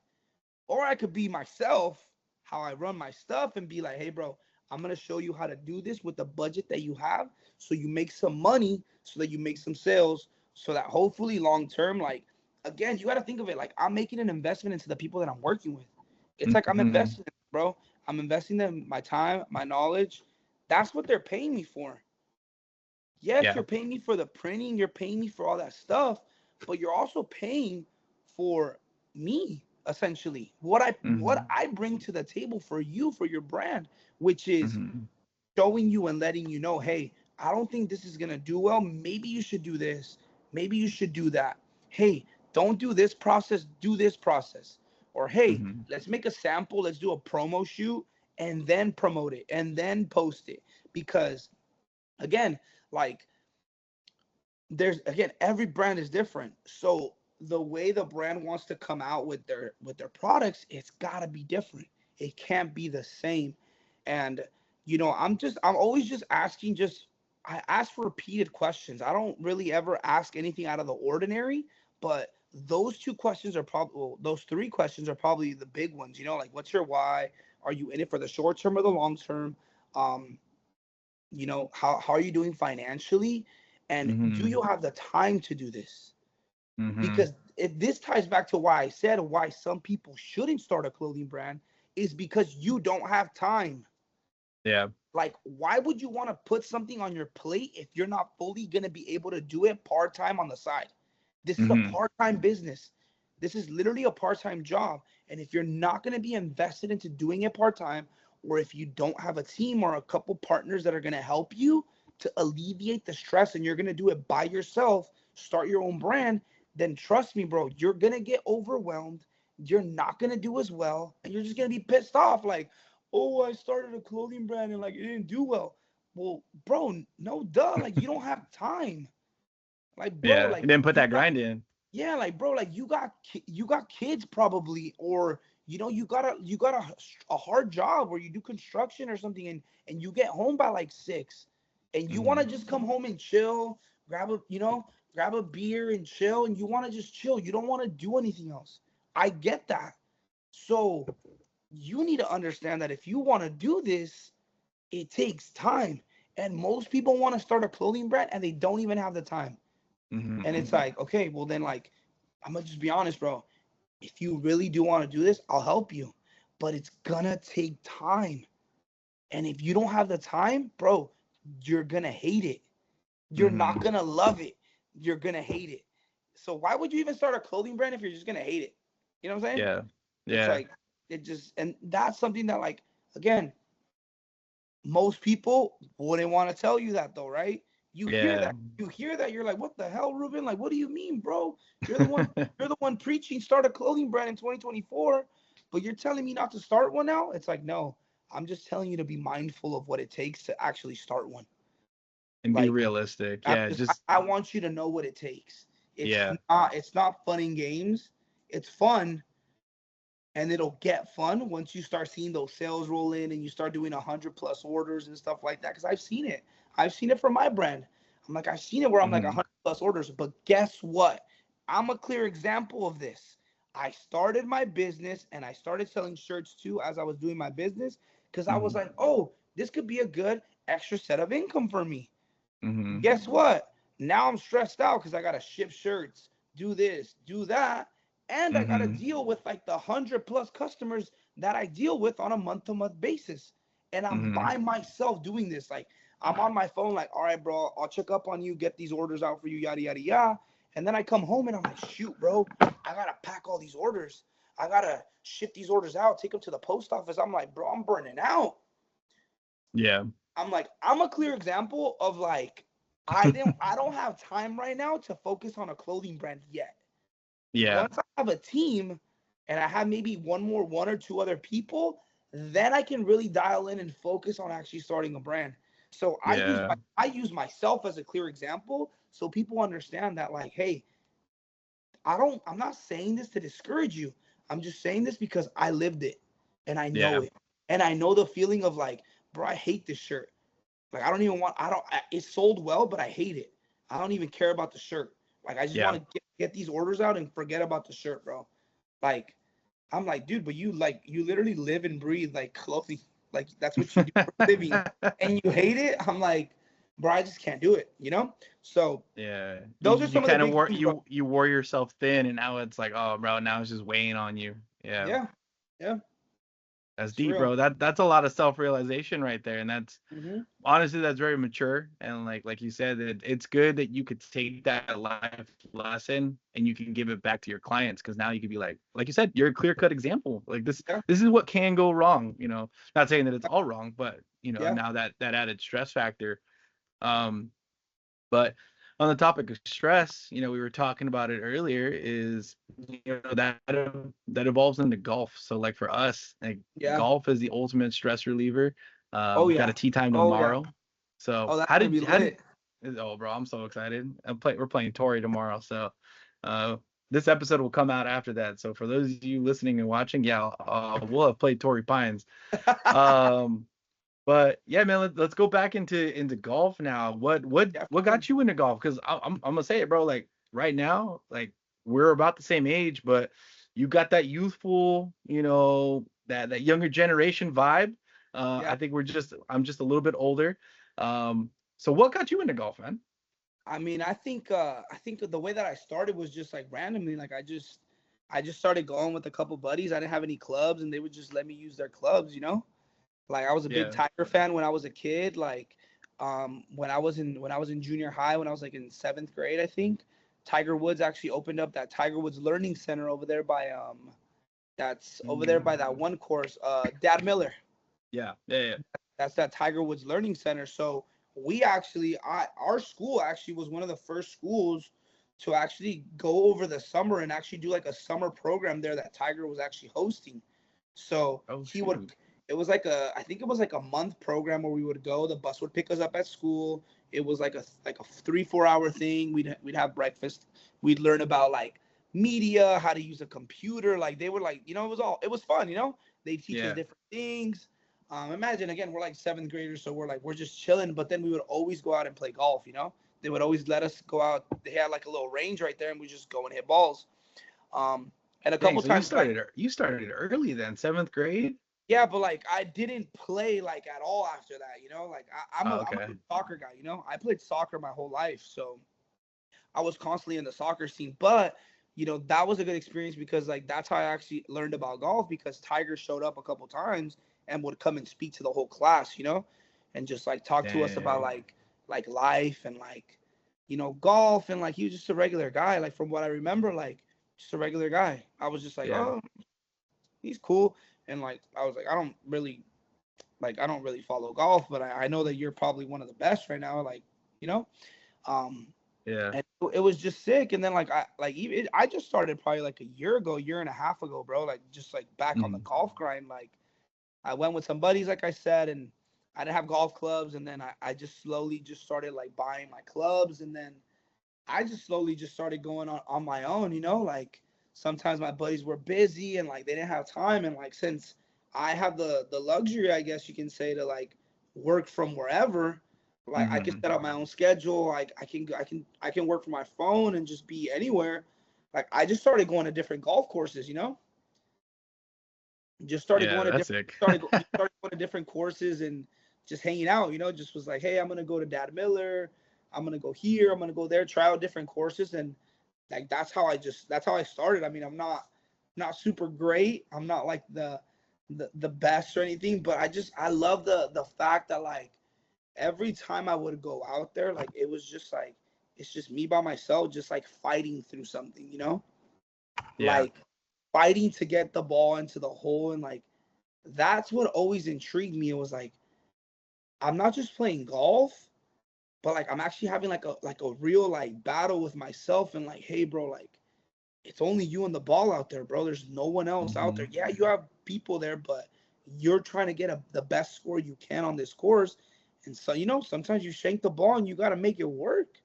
or I could be myself, how I run my stuff, and be like, hey, bro, I'm going to show you how to do this with the budget that you have so you make some money, so that you make some sales, so that hopefully long term, like, again, you got to think of it like I'm making an investment into the people that I'm working with. It's like I'm Hmm. investing, in them, bro. I'm investing in my time, my knowledge. That's what they're paying me for. Yes, Yeah. you're paying me for the printing, you're paying me for all that stuff, but you're also paying for me essentially. What Hmm. I bring to the table for you for your brand, which is Hmm. showing you and letting you know, hey, I don't think this is going to do well. Maybe you should do this. Maybe you should do that. Hey, don't do this process, do this process. Or hey, Hmm. let's make a sample, let's do a promo shoot and then promote it and then post it. because again, like there's again every brand is different. So the way the brand wants to come out with their products, it's got to be different. It can't be the same. And I'm always just asking, just I ask for repeated questions. I don't really ever ask anything out of the ordinary, but those two questions are probably, well, those three questions are probably the big ones. Like what's your why? Are you in it for the short term or the long term? Um, how are you doing financially? And do Mhm. you have the time to do this? Mhm. Because this ties back to why I said why some people shouldn't start a clothing brand is because you don't have time. Yeah. Like, why would you want to put something on your plate if you're not fully going to be able to do it part-time on the side? This is a Mhm. part-time business. This is literally a part-time job. And if you're not going to be invested into doing it part-time, or if you don't have a team or a couple partners that are going to help you to alleviate the stress and you're going to do it by yourself, start your own brand, then trust me, bro, you're going to get overwhelmed. You're not going to do as well. And you're just going to be pissed off. Like, oh, I started a clothing brand and like it didn't do well. Well, bro, no duh. Like you don't have time. Like, bro, Yeah. like You didn't put you that got grind in. yeah, like bro, like you got kids probably, or you got a hard job where you do construction or something, and you get home by like 6, and you want to Mhm. just come home and chill, grab a beer and chill, and you want to just chill. You don't want to do anything else. I get that. So you need to understand that if you want to do this, it takes time. And most people want to start a clothing brand and they don't even have the time. And Mhm. it's like, okay, well then like I'm gonna just be honest, bro. If you really do want to do this, I'll help you. But it's gonna take time. And if you don't have the time, bro, you're gonna hate it. You're not Mhm. gonna love it. You're gonna hate it. So why would you even start a clothing brand if you're just gonna hate it? You know what I'm saying? Yeah. It's Yeah. like it just, and that's something that like again, most people wouldn't want to tell you that though, right? You hear Yeah. that. You hear that. You're like, what the hell, Ruben? Like, what do you mean, bro? You're the one. You're the one preaching start a clothing brand in 2024, but you're telling me not to start one now. It's like, no, I'm just telling you to be mindful of what it takes to actually start one. And be Like, realistic. Yeah. Just I want you to know what it takes. yeah. It's not fun and games. It's fun, and it'll get fun once you start seeing those sales roll in and you start doing 100+ orders and stuff like that. Because I've seen it. I've seen it for my brand. I'm like, I've seen it where I'm like Mhm. 100+ orders. But guess what? I'm a clear example of this. I started my business and I started selling shirts too as I was doing my business because I was Mhm. like, oh, this could be a good extra set of income for me. Mhm. Guess what? Now I'm stressed out because I gotta ship shirts, do this, do that, and I gotta Mhm. deal with like the 100+ customers that I deal with on a month-to-month basis. And I'm Mhm. by myself doing this. Like I'm on my phone, like, all right, bro, I'll check up on you, get these orders out for you, yada yada yada. And then I come home and I'm like, shoot, bro, I gotta pack all these orders. I gotta ship these orders out, take them to the post office. I'm like, bro, I'm burning out. Yeah. I'm like, I'm a clear example of like, I don't have time right now to focus on a clothing brand yet. Yeah. Once I have a team and I have maybe one or two other people, then I can really dial in and focus on actually starting a brand. So Yeah. I use myself as a clear example so people understand that like, hey, I'm not saying this to discourage you. I'm just saying this because I lived it and I know Yeah. it. And I know the feeling of like, bro, I hate this shirt. Like I don't. It sold well, but I hate it. I don't even care about the shirt. Like I just Yeah. want to get these orders out and forget about the shirt, bro. Like I'm like, dude, but you literally live and breathe like clothing. Like that's what you do for a living, and you hate it. I'm like, bro, I just can't do it. So Yeah. those are You some of the kind of big things, bro. you wore yourself thin, and now it's like, oh, bro, now it's just weighing on you. Yeah. Yeah, yeah, That's it's deep, real. bro. That's a lot of self-realization right there, and that's Hmm. honestly that's very mature. And like you said, it's good that you could take that life lesson and you can give it back to your clients because now you could be like you said, you're a clear-cut example. Like this Yeah, this is what can go wrong. Not saying that it's all wrong, but yeah, now that added stress factor. Um, But on the topic of stress, we were talking about it earlier, is that evolves into golf. So like for us, like yeah. golf is the ultimate stress reliever. Oh Got yeah, a tee time oh yeah, tomorrow. So Oh, that's gonna be how did lit. oh bro, I'm so excited. We're playing Tori tomorrow, so uh this episode will come out after that. So for those of you listening and watching, yeah, we'll have played Torrey Pines. Um, but yeah, man, let's go back into golf now. Yeah, What for sure. got you into golf? Because I'm gonna say it, bro. Like right now, like we're about the same age, but you got that youthful, that younger generation vibe. Yeah. I think I'm just a little bit older. So what got you into golf, man? I mean, I think the way that I started was just like randomly. Like I just started going with a couple buddies. I didn't have any clubs, and they would just let me use their clubs. You know, like I was a big Yeah. Tiger fan when I was a kid. Like when I was in junior high, when I was like in seventh grade, I think Tiger Woods actually opened up that Tiger Woods Learning Center over there by that's over there by that Mm. one course, Dad Miller. Yeah. Yeah. Yeah. That's that Tiger Woods Learning Center. So we actually, our school actually was one of the first schools to actually go over the summer and actually do like a summer program there that Tiger was actually hosting. So Oh he would, shoot. it was like I think it was like a month program where we would go. The bus would pick us up at school. It was like a 3 4 hour thing. We'd have breakfast. We'd learn about like media, how to use a computer. Like they were like, it was fun. They teach us Yeah. different things. Imagine again, we're like seventh graders, so we're just chilling. But then we would always go out and play golf. They would always let us go out. They had like a little range right there, and we just go and hit balls. Um, and a Dang. couple So times, like you started early then, seventh grade. yeah, but like I didn't play like at all after that. Like Oh, I'm a okay. big soccer guy. I played soccer my whole life, so I was constantly in the soccer scene. But that was a good experience because like that's how I actually learned about golf because Tiger showed up a couple times and would come and speak to the whole class, and just like talk to us about Dang. like life and like golf and like he was just a regular guy. Like from what I remember, like just a regular guy. I was just like, Yeah. oh, he's cool, and like I was like, I don't really follow golf, but I know that you're probably one of the best right now. Like you know, um, Yeah. and it was just sick. And then I just started probably like a year ago, year and a half ago, bro. Like just like back on the Mhm. golf grind. Like I went with some buddies, like I said, and I didn't have golf clubs. And then I just slowly just started like buying my clubs. And then I just slowly just started going on my own, like sometimes my buddies were busy and like they didn't have time. And like since I have the luxury, I guess you can say, to like work from wherever, like I can Mhm. set up my own schedule. Like I can work from my phone and just be anywhere. Like I just started going to different golf courses, just started Yeah, going to that's different sick. started going to different courses and just hanging out, just was like, hey, I'm gonna go to Dad Miller, I'm gonna go here, I'm gonna go there, try out different courses. And like that's how I started. I mean, I'm not super great, I'm not like the best or anything, but I love the fact that like every time I would go out there, like it was just like it's just me by myself, just like fighting through something, Yeah. like fighting to get the ball into the hole. And like that's what always intrigued me. It was like I'm not just playing golf, but like I'm actually having like a real like battle with myself. And like, hey bro, like it's only you and the ball out there, bro. There's no one else out there. Mhm. Yeah, you have people there, but you're trying to get the best score you can on this course. And so sometimes you shank the ball and you got to make it work.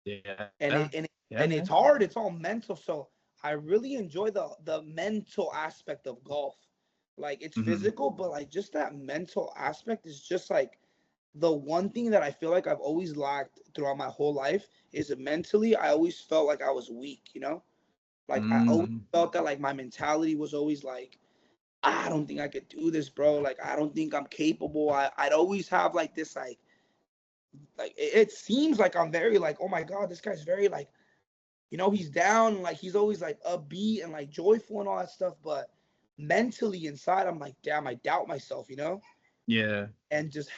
Yeah. and it and, it, Yeah, and it's man. hard, it's all mental. So I really enjoy the mental aspect of golf. Like it's Mhm. physical, but like just that mental aspect is just like the one thing that I feel like I've always lacked throughout my whole life is that mentally I always felt like I was weak, like I always Mhm. felt that like my mentality was always like, I don't think I could do this, bro. Like I don't think I'm capable. I'd always have like this like it seems like I'm very like, oh my god, this guy's very like, he's down, like he's always like upbeat and like joyful and all that stuff. But mentally inside, I'm like, damn, I doubt myself, Yeah. And just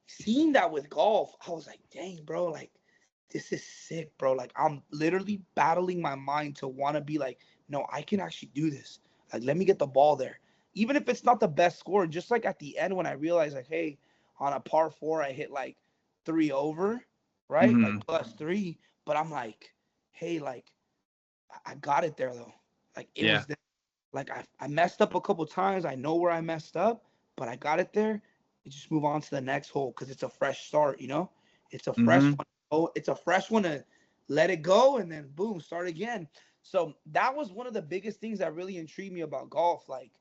seeing that with golf, I was like, dang, bro, like this is sick, bro. Like I'm literally battling my mind to want to be like, no, I can actually do this. Like, let me get the ball there. Even if it's not the best score, just like at the end when I realized, like, hey, on a par four, I hit like 3 over, right? Like Mhm. +3. But I'm like, hey, like, I got it there though. Like, it Yeah. was there. Like, I messed up a couple times. I know where I messed up, but I got it there. you just move on to the next hole because it's a fresh start, you know? It's a fresh Mm-hmm. one. Oh, it's a fresh one to let it go and then boom, start again. So that was one of the biggest things that really intrigued me about golf. Like,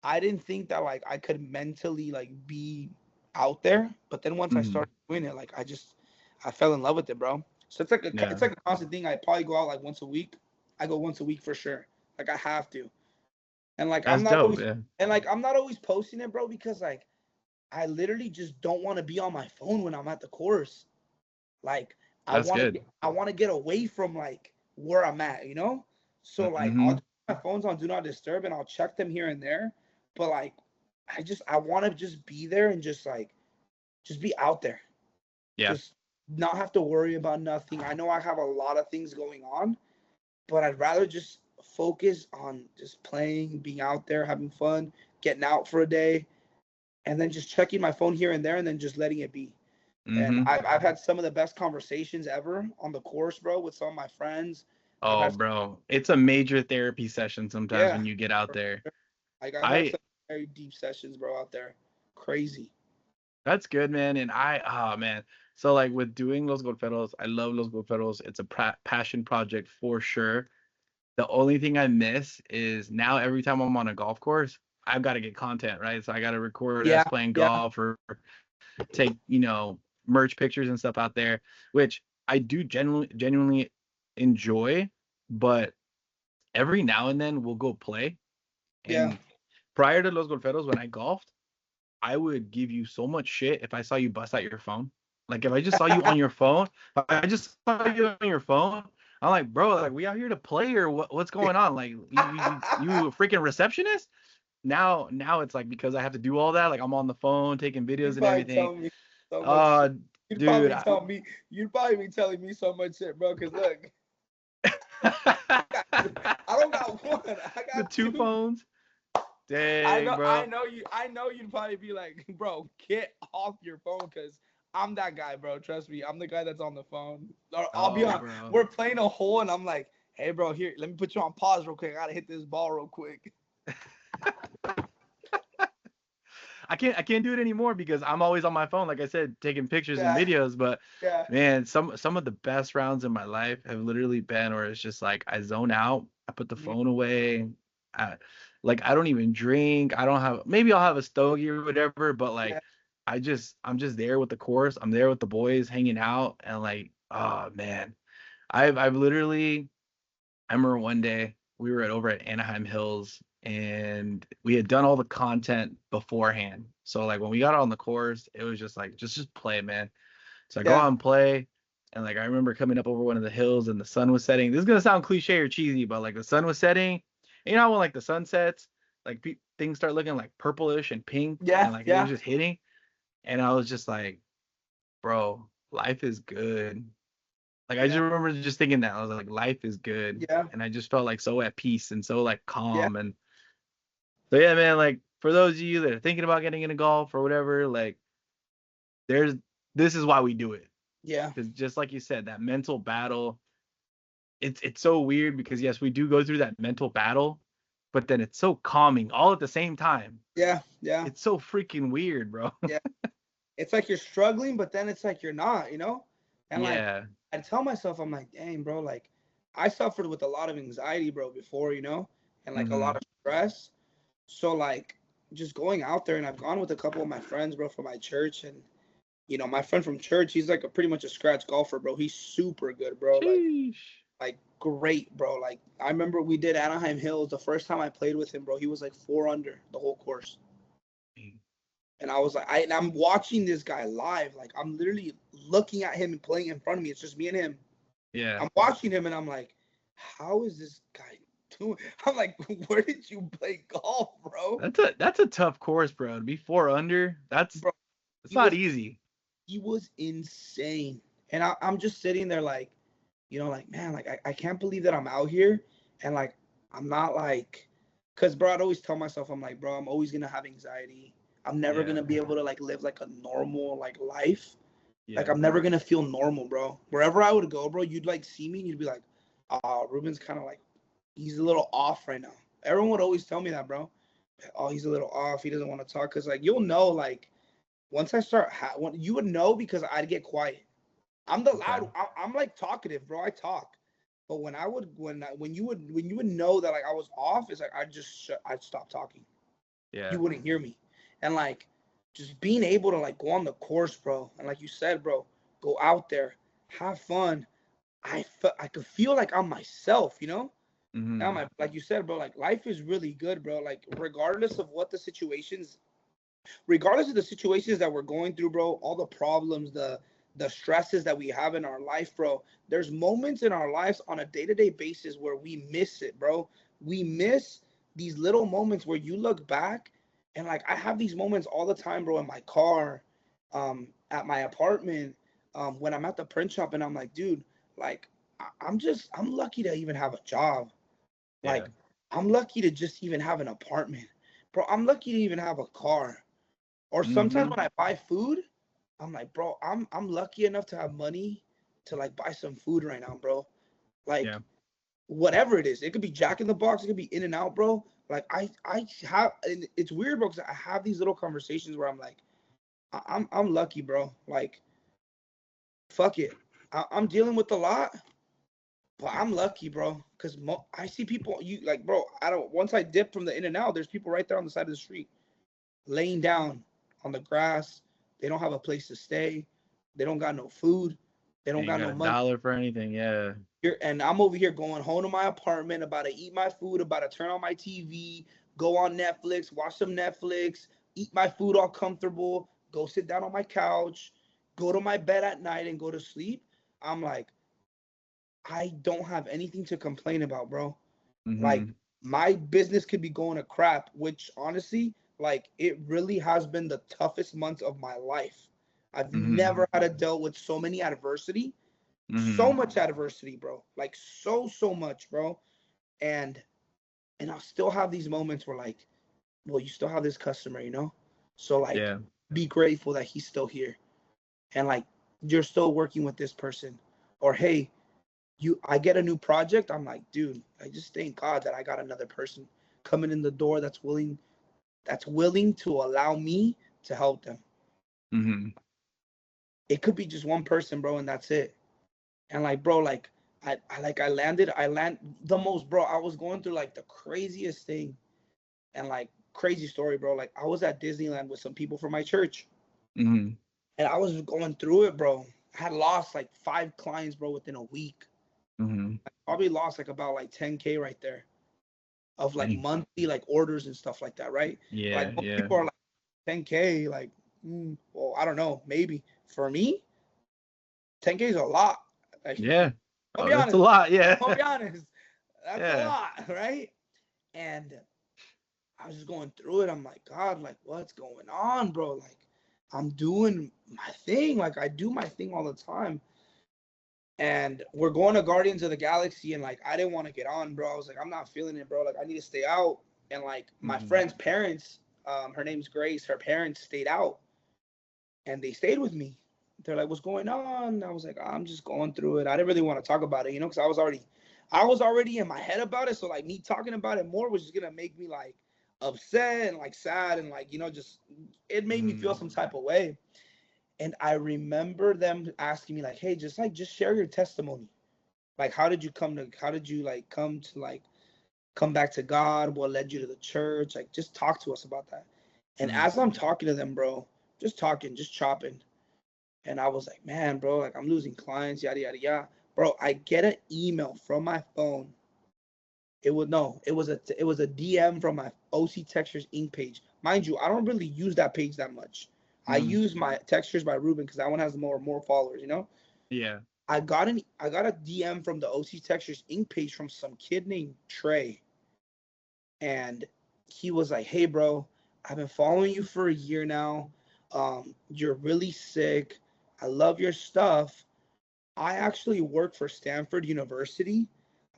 I didn't think that like I could mentally like be out there, but then once I Mm-hmm. started doing it, like I fell in love with it, bro. So it's Yeah. like a constant thing. I probably go out like once a week. I go once a week for sure. Like I have to. And like That's dope. Yeah. I'm not always posting it, bro, because like I literally just don't want to be on my phone when I'm at the course. Like That's good. I want to get away from like where I'm at, you know? So like Mm-hmm. my phone's on do not disturb and I'll check them here and there, but like I want to just be there and just like just be out there. Yeah. Just not have to worry about nothing. I know I have a lot of things going on, but I'd rather just focus on just playing, being out there, having fun, getting out for a day, and then just checking my phone here and there and then just letting it be. And Mm-hmm. I've had some of the best conversations ever on the course, bro, with some of my friends. I've Oh, had, bro, it's a major therapy session sometimes yeah, when you get out there. like I've had I some very deep sessions, bro, out there. Crazy. That's good, man. And man. So like with doing Los Golferos, I love Los Golferos. It's a passion project for sure. The only thing I miss is now every time I'm on a golf course, I've got to get content, right? So I got to record Yeah, us playing yeah, golf or take, merch pictures and stuff out there, which I do genuinely enjoy, but every now and then we'll go play. yeah. And prior to Los Golferos, when I golfed, I would give you so much shit if I saw you bust out your phone. Like if I just saw you on your phone, if I just saw you on your phone, I'm like, bro, like we out here to play or what's going on? Like you a freaking receptionist? Now it's like because I have to do all that, like I'm on the phone taking videos You'd and probably everything. tell me so much shit. Uh You'd dude, probably tell me. You'd probably be telling me so much shit, bro. Cause look, I don't got one. I the got two two. phones. Dang, I bro. know you. I know you'd probably be like, bro, get off your phone, cause I'm that guy, bro. Trust me, I'm the guy that's on the phone. Or I'll be Oh, on. bro. We're playing a hole, and I'm like, hey, bro, here, let me put you on pause real quick. I gotta hit this ball real quick. I can't do it anymore because I'm always on my phone, like I said, taking pictures and Yeah, videos. But yeah. man, some of the best rounds in my life have literally been where it's just like I zone out, I put the Mhm. phone away. I, like I don't even drink. I don't have maybe I'll have a stogie or whatever, but like Yeah, I'm just there with the course. I'm there with the boys hanging out and like, oh man. I've literally I remember one day we were over at Anaheim Hills and we had done all the content beforehand. So like when we got on the course, it was just like just play, man. So I go yeah. out and play, and like I remember coming up over one of the hills and the sun was setting. This is gonna sound cliche or cheesy, but like the sun was setting. And you know when like the sun sets, like things start looking like purplish and pink, Yeah, and like it was yeah, just hitting. And I was just like, bro, life is good. Like I just yeah, remember just thinking that I was like, life is good, yeah, and I just felt like so at peace and so like yeah, calm. And so yeah, man, like for those of you that are thinking about getting into golf or whatever, like there's this is why we do it. yeah, Because just like you said, that mental battle, it's so weird because yes, we do go through that mental battle, but then it's so calming all at the same time. yeah, yeah, It's so freaking weird, bro. yeah. It's like you're struggling, but then it's like you're not, you know? And like Yeah. I tell myself, I'm like, dang, bro, like I suffered with a lot of anxiety, bro, before, you know, and like a lot Hmm. of stress. So like just going out there and I've gone with a couple of my friends, bro, from my church and my friend from church, he's like a pretty much a scratch golfer, bro. He's super good, bro. Sheesh. Like great, bro. Like I remember we did Anaheim Hills the first time I played with him, bro. He was like 4 under the whole course. And I was like, and I'm watching this guy live. Like I'm literally looking at him and playing in front of me. It's just me and him. Yeah. I'm watching him and I'm like, how is this guy doing? I'm like, where did you play golf, bro? That's a tough course, bro. To be 4 under, that's Bro, it's he not was easy. he was insane. And I'm just sitting there like, like man, like I can't believe that I'm out here and like I'm not like, cause bro, I'd always tell myself I'm like, bro, I'm always gonna have anxiety. I'm never Yeah. gonna be able to like live like a normal like life. Like Yeah. I'm never gonna feel normal, bro. Wherever I would go, bro, you'd like see me and you'd be like, Ruben's kind of like he's a little off right now. Everyone would always tell me that, bro. Oh, he's a little off. He doesn't want to talk. Cause like you'll know like once I start, you would know because I'd get quiet. I'm the Okay. loud. I'm like talkative, bro. I talk. But when you would know that like I was off, it's like I'd stop talking. Yeah. You wouldn't hear me, and like just being able to like go on the course, bro, and like you said, bro, go out there, have fun. I could feel like I'm myself, you know. Now Mm-hmm. my like you said, bro, like life is really good, bro. Like regardless of the situations that we're going through, bro, all the problems, the stresses that we have in our life, bro. There's moments in our lives on a day-to-day basis where we miss it, bro. We miss these little moments where you look back and like I have these moments all the time, bro, in my car, at my apartment, when I'm at the print shop and I'm like, dude, like I'm lucky to even have a job. Yeah. Like I'm lucky to just even have an apartment. Bro, I'm lucky to even have a car. Or sometimes Mm-hmm. when I buy food, I'm like, bro, I'm lucky enough to have money to like buy some food right now, bro. Like Yeah. whatever it is, it could be Jack in the Box, it could be In and Out, bro. Like I have, and it's weird, bro, because I have these little conversations where I'm like, I'm lucky, bro. Like fuck it, I'm dealing with a lot, but I'm lucky, bro. Because I see people, you like, bro. I don't. Once I dip from the In and Out, there's people right there on the side of the street laying down on the grass. They don't have a place to stay. They don't got no food. They don't Ain't got got no a money. dollar for anything. Yeah. And I'm over here going home to my apartment, about to eat my food, about to turn on my TV, go on Netflix, watch some Netflix, eat my food all comfortable, go sit down on my couch, go to my bed at night and go to sleep. I'm like, I don't have anything to complain about, bro. Like Mm-hmm. my business could be going to crap, which honestly, like it really has been the toughest months of my life. I've Mm-hmm. never had to deal with so many adversity, so Mm-hmm. much adversity, bro. Like so much, bro. And and I'll still have these moments where like, well, you still have this customer, you know? So like Yeah. be grateful that he's still here. And like you're still working with this person. Or hey, I get a new project, I'm like, dude, I just thank God that I got another person coming in the door that's willing to allow me to help them. Mm-hmm. It could be just one person, bro, and that's it. And like, bro, like I land the most, bro. I was going through like the craziest thing and like crazy story, bro. Like I was at Disneyland with some people from my church Mm-hmm. and I was going through it, bro. I had lost like 5 clients, bro, within a week. Mm-hmm. I probably lost like about like 10K right there of like Dang. monthly like orders and stuff like that, right? Yeah. Like most Yeah. people are like 10K, like, well, I don't know, maybe. For me, 10K is a lot. Like, Yeah. I'll Oh, be that's a honest. lot. Yeah. I'll be honest. That's a Yeah. lot, right? And I was just going through it. I'm like, God, like, what's going on, bro? Like, I'm doing my thing. Like, I do my thing all the time. And we're going to Guardians of the Galaxy, and like, I didn't want to get on, bro. I was like, I'm not feeling it, bro. Like, I need to stay out. And like, my Mm-hmm. friend's parents, her name's Grace. Her parents stayed out, and they stayed with me. They're like, "What's going on?" I was like, "I'm just going through it." I didn't really want to talk about it, you know, because I was already in my head about it. So like me talking about it more was just gonna make me like upset and like sad and like just it made me feel Mm-hmm. some type of way. And I remember them asking me like, "Hey, just share your testimony. Like, how did you like come to like come back to God? What led you to the church? Like, just talk to us about that." And Mm-hmm. as I'm talking to them, bro, just talking, just chopping, and I was like, man, bro, like I'm losing clients, yada yada yada. Bro, I get an email from my phone. It was no, it was a DM from my OC Textures Inc. page. Mind you, I don't really use that page that much. I Mm-hmm. use my Textures by Ruben because that one has more followers, you know? Yeah. I got a DM from the OC Textures Inc. page from some kid named Trey. And he was like, "Hey, bro, I've been following you for a year now. You're really sick. I love your stuff. I actually work for Stanford University.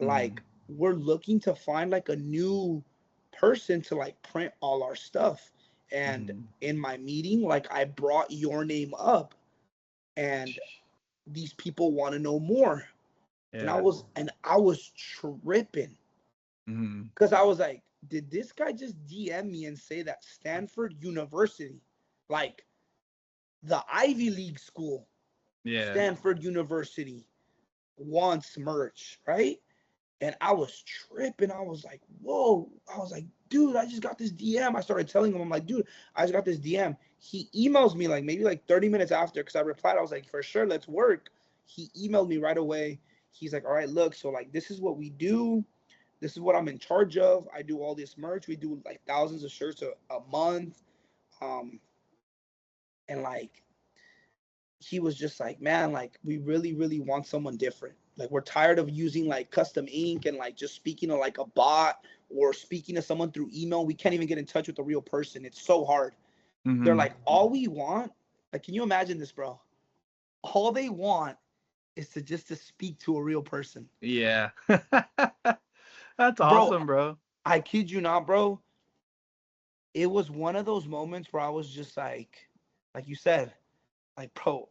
Mm-hmm. Like, we're looking to find like a new person to like print all our stuff. And Mm-hmm. in my meeting, like I brought your name up and these people want to know more." And I Yeah. was and I was tripping Mm-hmm. because I was like, did this guy just DM me and say that Stanford University? Like, the Ivy League school, Yeah. Stanford University, wants merch, right? And I was tripping. I was like, whoa. I was like, dude, I just got this DM. I started telling him, I'm like, dude, I just got this DM. He emails me like maybe like 30 minutes after, because I replied. I was like, for sure, let's work. He emailed me right away. He's like, all right, look, so like this is what we do. This is what I'm in charge of. I do all this merch. We do like thousands of shirts a month. Um, and like he was just like, man, like we really, really want someone different. Like we're tired of using like custom ink and like just speaking to like a bot or speaking to someone through email. We can't even get in touch with a real person. It's so hard. They're Mm-hmm. like, all we want, like, can you imagine this, bro? All they want is to speak to a real person. Yeah. That's Bro, awesome, bro. I kid you not, bro. It was one of those moments where I was just like you said, like, bro,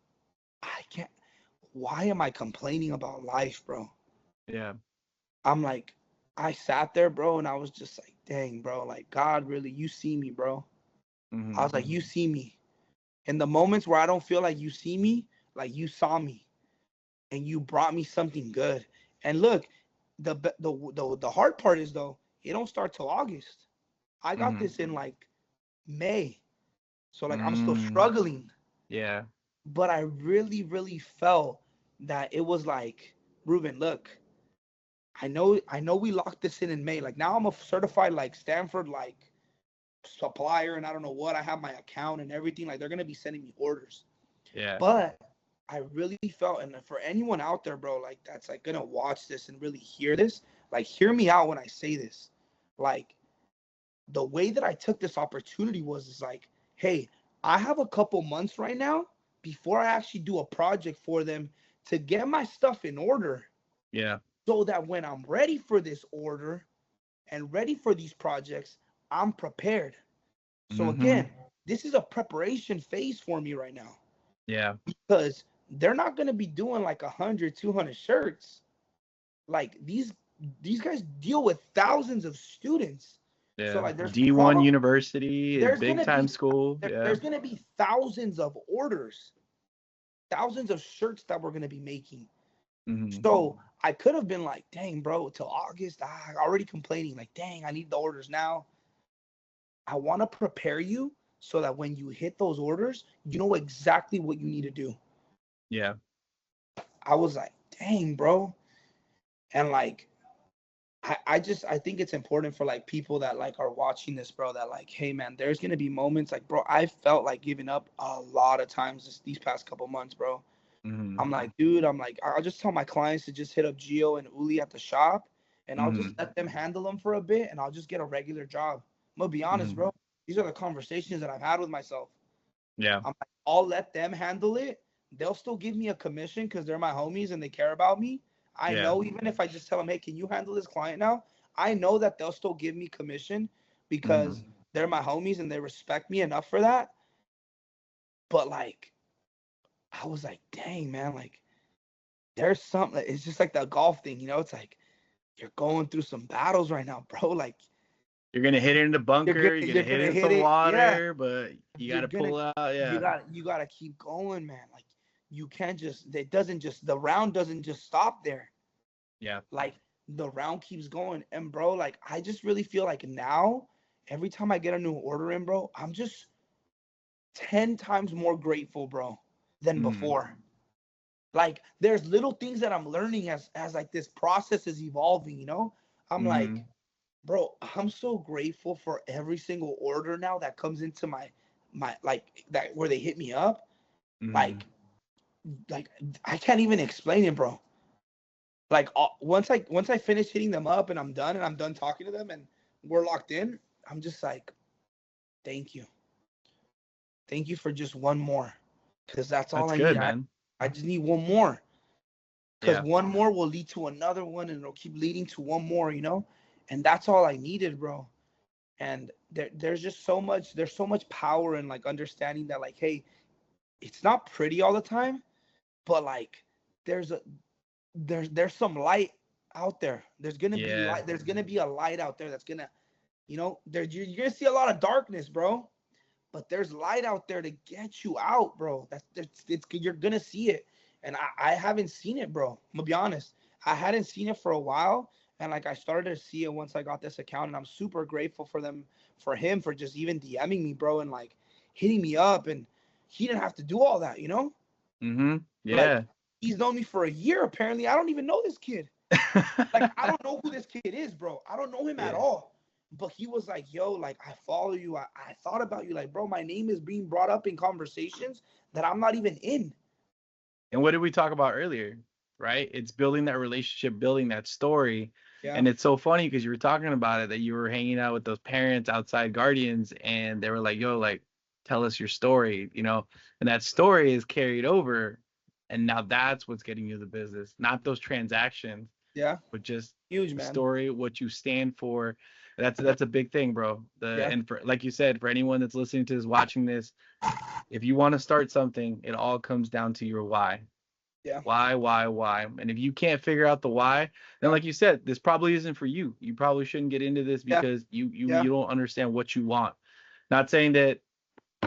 I can't. Why am I complaining about life, bro? Yeah. I'm like, I sat there, bro, and I was just like, dang, bro, like, God, really, you see me, bro. I Mm-hmm. was like, you see me. In the moments where I don't feel like you see me, like, you saw me and you brought me something good. And look, the hard part is, though, it don't start till August. I got Mm-hmm. this in like May. So, like, I'm still Mm. struggling. Yeah. But I really, really felt that it was like, Ruben, look, I know we locked this in May. Like now I'm a certified like Stanford like supplier and I don't know what. I have my account and everything. Like they're gonna be sending me orders. Yeah. But I really felt, and for anyone out there, bro, like that's like gonna watch this and really hear this, like hear me out when I say this. Like the way that I took this opportunity was is like, hey, I have a couple months right now before I actually do a project for them to get my stuff in order Yeah. so that when I'm ready for this order and ready for these projects, I'm prepared. So Mm-hmm. again, this is a preparation phase for me right now Yeah. because they're not going to be doing like 100, 200 shirts. Like these guys deal with thousands of students. So Yeah. like D1 university, there's going big to time be school. Yeah. there's going to be thousands of orders, thousands of shirts that we're going to be making. Mm-hmm. So I could have been like, dang, bro, till August, already complaining. Like, dang, I need the orders now. I want to prepare you so that when you hit those orders, you know exactly what you need to do. Yeah. I was like, dang, bro. And like, I think it's important for like people that like are watching this, bro, that like, hey man, there's gonna be moments like, bro, I felt like giving up a lot of times these past couple months, bro. Mm-hmm. I'm like, dude, I'm like, I'll just tell my clients to just hit up Gio and Uli at the shop and I'll just Mm-hmm. let them handle them for a bit and I'll just get a regular job. I'm gonna be honest, Mm-hmm. bro. These are the conversations that I've had with myself. Yeah. I'm like, I'll let them handle it. They'll still give me a commission because they're my homies and they care about me. I Yeah. know even if I just tell them, hey, can you handle this client now? I know that they'll still give me commission Mm-hmm. because they're my homies and they respect me enough for that. But like, I was like, dang, man, like there's something. It's just like the golf thing, you know? It's like you're going through some battles right now, bro. Like You're gonna hit it in the bunker. You're you're gonna hit it gonna in hit some it, yeah. water, but you You're gotta gonna pull out. Yeah. you gotta keep going, man. Like you can't just it doesn't just the round doesn't just stop there. Yeah. Like the round keeps going. And bro, like I just really feel like now, every time I get a new order in, bro, I'm just 10 times more grateful, bro, than Mm-hmm. before. Like there's little things that I'm learning as like this process is evolving, you know? I'm Mm-hmm. like, bro, I'm so grateful for every single order now that comes into my like that where they hit me up. Mm-hmm. Like like I can't even explain it, bro. Like once I finish hitting them up and I'm done talking to them and we're locked in, I'm just like, thank you, thank you for just one more, because that's all That's I need. good, I man. I just need one more, because Yeah. one more will lead to another one and it'll keep leading to one more, you know, and that's all I needed, bro. And there's just there's so much power in like understanding that like, hey, it's not pretty all the time, but like there's a there's some light out there. There's gonna be Yeah. light. There's gonna be a light out there that's gonna, you know, you're gonna see a lot of darkness, bro. but there's light out there to get you out, bro. It's you're gonna see it, and I haven't seen it, bro. I'm gonna be honest. I hadn't seen it for a while, and like I started to see it once I got this account, and I'm super grateful for him for just even DMing me, bro, and like hitting me up, and he didn't have to do all that, you know? Mm-hmm. Like Yeah. he's known me for a year apparently. I don't even know this kid. Like I don't know who this kid is, bro. I don't know him at Yeah. all. But he was like, yo, like I follow you. I thought about you. Like, bro, my name is being brought up in conversations that I'm not even in. And what did we talk about earlier? Right? It's building that relationship, building that story. Yeah. And it's so funny because you were talking about it that you were hanging out with those parents outside guardians and they were like, yo, like, tell us your story, you know? And that story is carried over. And now that's what's getting you the business, not those transactions, Yeah. but just Huge, the man. story, what you stand for. That's a big thing, bro. Yeah. And for like you said, for anyone that's listening to this, watching this, if you want to start something, it all comes down to your why. Yeah. Why? And if you can't figure out the why, then Yeah. like you said, this probably isn't for you. You probably shouldn't get into this Yeah. because Yeah. you don't understand what you want. Not saying that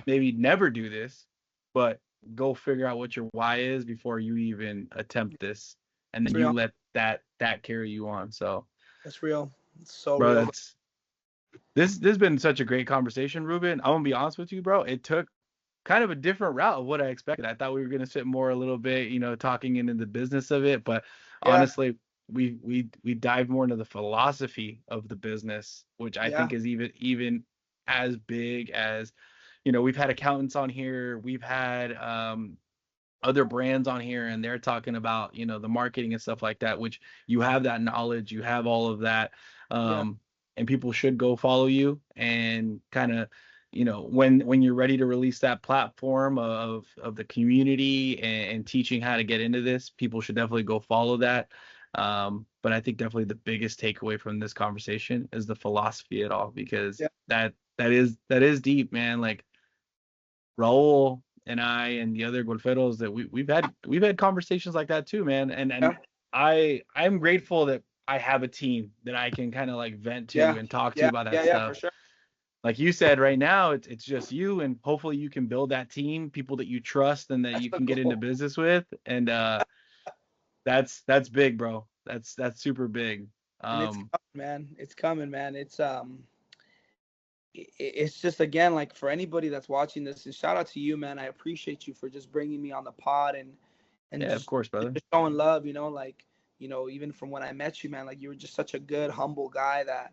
maybe never do this, but go figure out what your why is before you even attempt this, and It's then you real. let that carry you on. So, It's real. It's so bro, real. that's this has been such a great conversation, Ruben. I'm gonna be honest with you, bro. It took kind of a different route of what I expected. I thought we were gonna sit more a little bit, talking into the business of it, but Yeah. honestly, we dive more into the philosophy of the business, which I Yeah. think is even as big as, we've had accountants on here, we've had other brands on here, and they're talking about, the marketing and stuff like that, which you have that knowledge, you have all of that. Yeah. um and people should go follow you and kind of, when you're ready to release that platform of the community and teaching how to get into this, people should definitely go follow that. But I think definitely the biggest takeaway from this conversation is the philosophy at all, because Yeah. that is deep, man. Like Raul and I and the other golferos that we've had conversations like that too, man. And Yeah. I'm grateful that I have a team that I can kind of like vent to Yeah. and talk to Yeah. about that Yeah. Yeah. For stuff. sure. Like you said, right now it's just you, and hopefully you can build that team, people that you trust and that That's you the can get into goal. business with. And that's big, bro. That's super big. And it's Um, coming, man. It's coming, man. It's just again like for anybody that's watching this, and shout out to you, man. I appreciate you for just bringing me on the pod and yeah, of just course, brother. just showing love. Like even from when I met you, man, like you were just such a good, humble guy that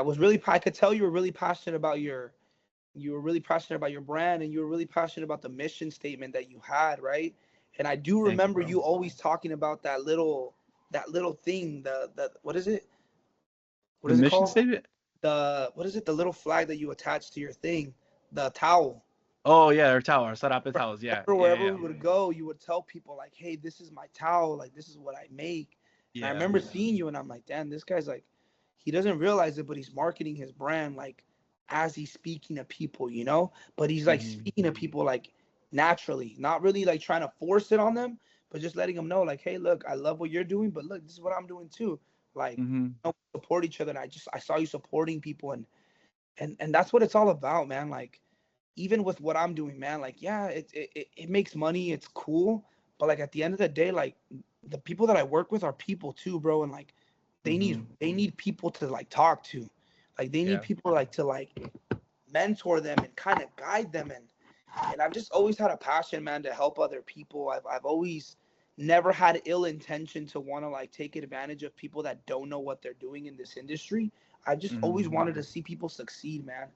was really. I could tell you were really passionate about your brand, and you were really passionate about the mission statement that you had, right? And I do Thank you, remember bro. you always talking about that little thing, the what is it? What The is it mission called? statement. The what is it? The little flag that you attach to your thing, the towel. Oh yeah, our tower, Sarape towels. Yeah, yeah, yeah, Wherever we yeah. would go, you would tell people like, "Hey, this is my towel. Like, this is what I make." And I Yeah. remember seeing you, and I'm like, "Damn, this guy's like, he doesn't realize it, but he's marketing his brand like as he's speaking to people. But he's like Mm-hmm. speaking to people like naturally, not really like trying to force it on them, but just letting them know like, hey, look, I love what you're doing, but look, this is what I'm doing too. Like, Mm-hmm. support each other. And I saw you supporting people, and that's what it's all about, man. Like even with what I'm doing, man, like yeah, it makes money, it's cool, but like at the end of the day, like the people that I work with are people too, bro, and like they Mm-hmm. need they need people to like talk to, like they need Yeah. people like to like mentor them and kind of guide them, and I've just always had a passion, man, to help other people. I've always never had ill intention to want to like take advantage of people that don't know what they're doing in this industry. I just Mm-hmm. always wanted to see people succeed, man.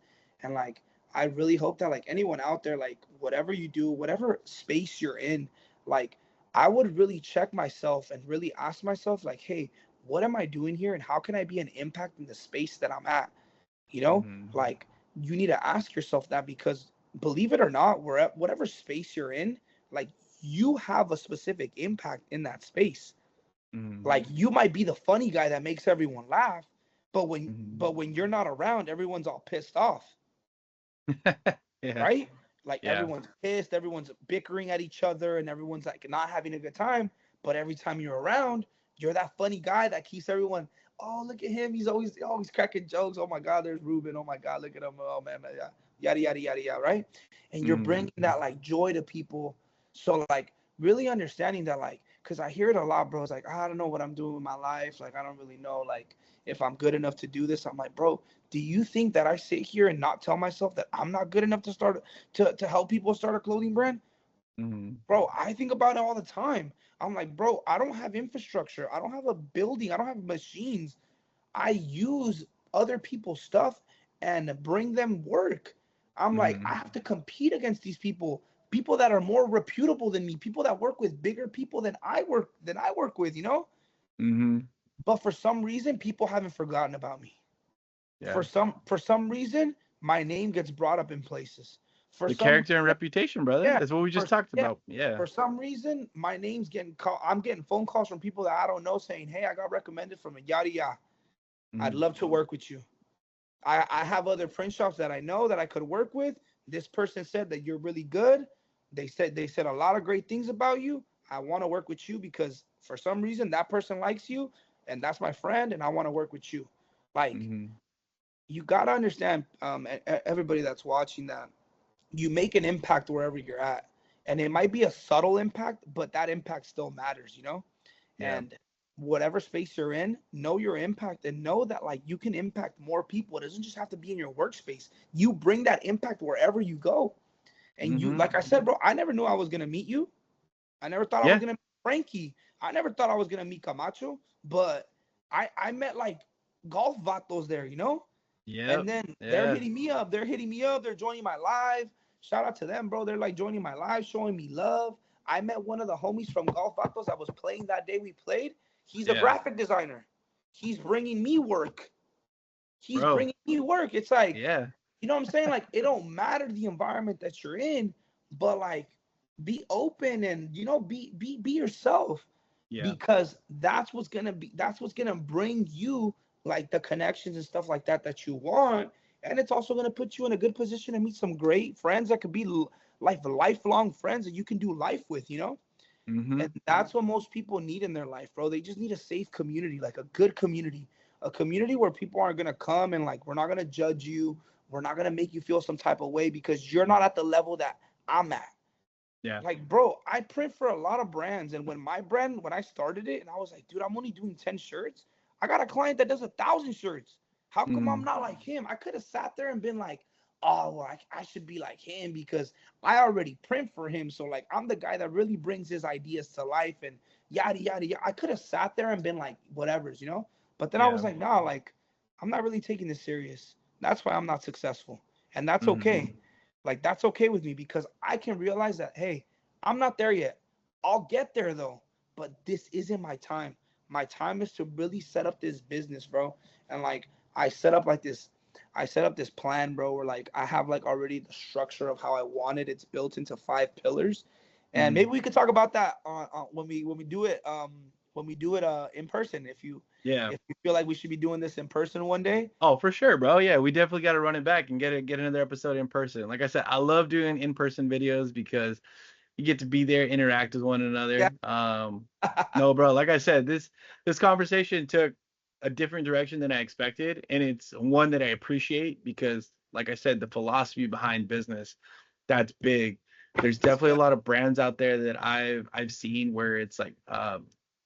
And like I really hope that like anyone out there, like whatever you do, whatever space you're in, like I would really check myself and really ask myself like, hey, what am I doing here and how can I be an impact in the space that I'm at? You know, Mm-hmm. like you need to ask yourself that because believe it or not, we're at whatever space you're in, like you have a specific impact in that space. Mm-hmm. Like you might be the funny guy that makes everyone laugh, but when Mm-hmm. but when you're not around, everyone's all pissed off, Yeah. right? Like Yeah. everyone's pissed, everyone's bickering at each other, and everyone's like not having a good time. But every time you're around, you're that funny guy that keeps everyone. Oh, look at him! He's always cracking jokes. Oh my God, there's Ruben. Oh my God, look at him. Oh man, yeah. yada yada yada yada, right? And you're Mm-hmm. bringing that like joy to people. So like really understanding that, like, because I hear it a lot, bro. It's like, I don't know what I'm doing with my life. Like, I don't really know, like, if I'm good enough to do this. I'm like, bro, do you think that I sit here and not tell myself that I'm not good enough to start to help people start a clothing brand? Mm-hmm. Bro, I think about it all the time. I'm like, bro, I don't have infrastructure. I don't have a building. I don't have machines. I use other people's stuff and bring them work. I'm like, Mm-hmm. I have to compete against these people, people that are more reputable than me, people that work with bigger people than I work with, you know? Mm-hmm. But for some reason, people haven't forgotten about me. Yeah. For some reason, my name gets brought up in places. For The some character and reason, reputation, brother. yeah, That's what we for just talked yeah, about. Yeah. for some reason, my name's getting called. I'm getting phone calls from people that I don't know saying, "Hey, I got recommended from a yada yada. I'd Mm-hmm. love to work with you." I have other print shops that I know that I could work with. This person said that you're really good. They said a lot of great things about you. I want to work with you because for some reason that person likes you, and that's my friend, and I want to work with you. Like, Mm-hmm. you gotta understand, everybody that's watching, that you make an impact wherever you're at, and it might be a subtle impact, but that impact still matters, you know. Yeah. And whatever space you're in, know your impact and know that like you can impact more people. It doesn't just have to be in your workspace. You bring that impact wherever you go. And you, Mm-hmm. like I said, bro, I never knew I was gonna meet you. I never thought I was Yeah. gonna meet Frankie. I never thought I was gonna meet Camacho, but I met like golf vatos there, you know? And Yep. then they're Yeah. hitting me up. They're hitting me up. They're joining my live. Shout out to them, bro. They're like joining my live, showing me love. I met one of the homies from Golf Vatos that was playing that day we played. He's a Yeah. graphic designer. He's bringing me work. He's Bro. bringing me work. It's like, Yeah. you know what I'm saying? Like, it don't matter the environment that you're in, but like, be open and, be yourself, Yeah. because that's what's gonna bring you like the connections and stuff like that you want. And it's also gonna put you in a good position to meet some great friends that could be like lifelong friends that you can do life with, you know. Mm-hmm. And that's what most people need in their life, bro. They just need a safe community, like a good community, a community where people aren't gonna come and like, we're not gonna judge you, we're not gonna make you feel some type of way because you're not at the level that I'm at. Yeah. Like, bro, I print for a lot of brands, and when I started it, and I was like, dude, I'm only doing 10 shirts. I got a client that does 1,000 shirts. How come Mm-hmm. I'm not like him? I could have sat there and been like, oh, well, I should be like him because I already print for him. So like, I'm the guy that really brings his ideas to life and yada yada yada. I could have sat there and been like, whatever's, you know. But then I Yeah. was like, nah, like, I'm not really taking this serious. That's why I'm not successful, and that's Mm-hmm. okay. Like, that's okay with me because I can realize that, hey, I'm not there yet. I'll get there though, but this isn't my time. My time is to really set up this business, bro. And like, I set up like this I set up this plan, bro, where like I have like already the structure of how I want it. It's built into 5 pillars. And Mm-hmm. maybe we could talk about that when we do it in person, Yeah. if you feel like we should be doing this in person one day. Oh, for sure, bro. Yeah, we definitely got to run it back and get another episode in person. Like I said, I love doing in-person videos because you get to be there, interact with one Yeah. another. No, bro, like I said, this conversation took a different direction than I expected, and it's one that I appreciate because, like I said, the philosophy behind business, that's big. There's definitely a Yeah. lot of brands out there that I've seen where it's like,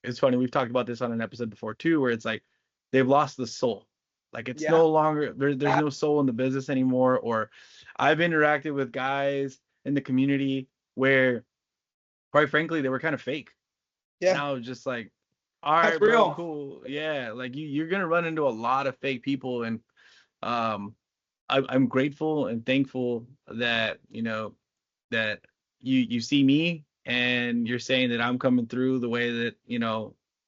it's funny, we've talked about this on an episode before too, where it's like they've lost the soul. Like it's Yeah. no longer there's no soul in the business anymore. Or I've interacted with guys in the community where, quite frankly, they were kind of fake. And Yeah. I was just like, all right, That's bro, real. cool. Yeah, like you're gonna run into a lot of fake people, and um, I'm grateful and thankful that that you see me and you're saying that I'm coming through the way that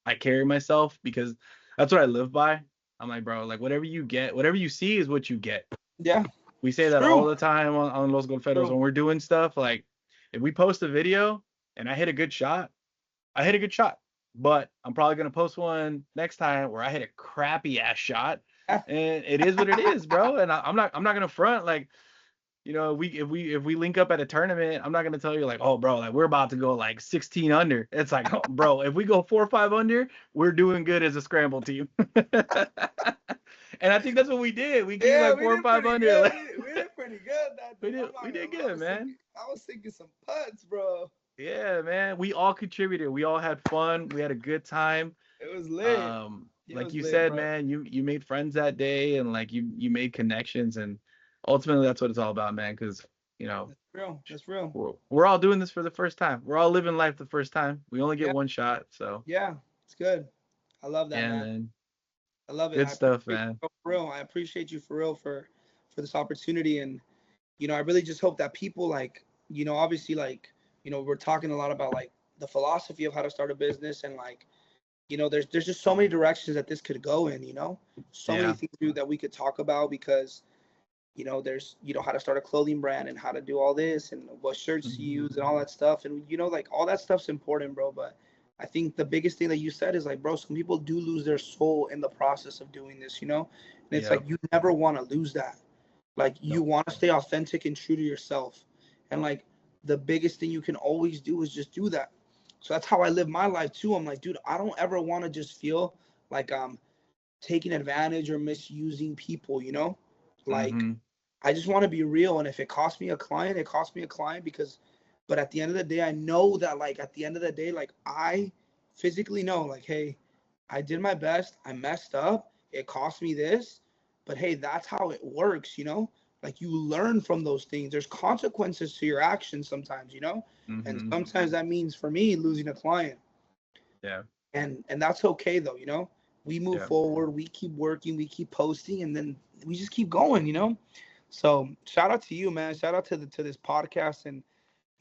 I carry myself, because that's what I live by. I'm like, bro, like whatever you get, whatever you see is what you get. Yeah. We say It's that all true. the time on Los Golferos True. when we're doing stuff. Like, if we post a video and I hit a good shot, I hit a good shot. But I'm probably gonna post one next time where I hit a crappy ass shot, and it is what it is, bro. And I'm not gonna front like, if we link up at a tournament, I'm not gonna tell you like, oh, bro, like we're about to go like 16 under. It's like, oh, bro, if we go 4 or 5 under, we're doing good as a scramble team. And I think that's what we did. We came Yeah, like we four or did five pretty under. good. Like, We did pretty good that We day. did I'm we not did gonna lie. good, man. I was thinking some putts, bro. Yeah, man. We all contributed. We all had fun. We had a good time. It was lit. It Like was you lit, said, bro. man, you made friends that day, and like you made connections, and ultimately that's what it's all about, man. Because you know That's real. That's real. we're all doing this for the first time. We're all living life the first time. We only get Yeah. one shot, so Yeah. It's good. I love that, yeah, man. man. I love it. Good I stuff, appreciate man. you for real. I appreciate you for real for this opportunity. And I really just hope that people like, obviously like, we're talking a lot about like the philosophy of how to start a business and like, there's just so many directions that this could go in, so many Yeah. things that we could talk about because, there's, how to start a clothing brand and how to do all this and what shirts to Mhm. use and all that stuff. And, like all that stuff's important, bro. But I think the biggest thing that you said is like, bro, some people do lose their soul in the process of doing this, And it's Yep. like, you never want to lose that. Like, you Nope. want to stay authentic and true to yourself. And like, the biggest thing you can always do is just do that. So that's how I live my life too. I'm like, dude, I don't ever want to just feel like I'm taking advantage or misusing people. Like, Mhm. I just want to be real. And if it costs me a client, it costs me a client because, but at the end of the day, I know that, like, at the end of the day, like, I physically know, like, hey, I did my best. I messed up. It cost me this. But hey, that's how it works. Like, you learn from those things. There's consequences to your actions sometimes. And Mhm. sometimes that means for me losing a client. Yeah. And that's okay though. We move Yeah. forward, we keep working, we keep posting, and then we just keep going. So shout out to you, man. Shout out to this podcast. And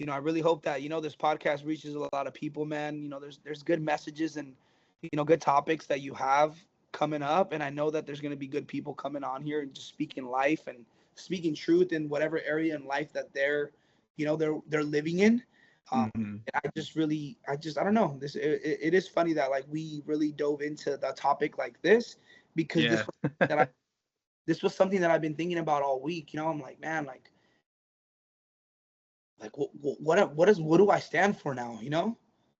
I really hope that this podcast reaches a lot of people, man. There's good messages and good topics that you have coming up, and I know that there's going to be good people coming on here and just speaking life and speaking truth in whatever area in life that they're living in. Mhm. And I don't know. It is funny that like we really dove into the topic like this because Yeah. this was something that I've been thinking about all week. I'm like, man, like what do I stand for now?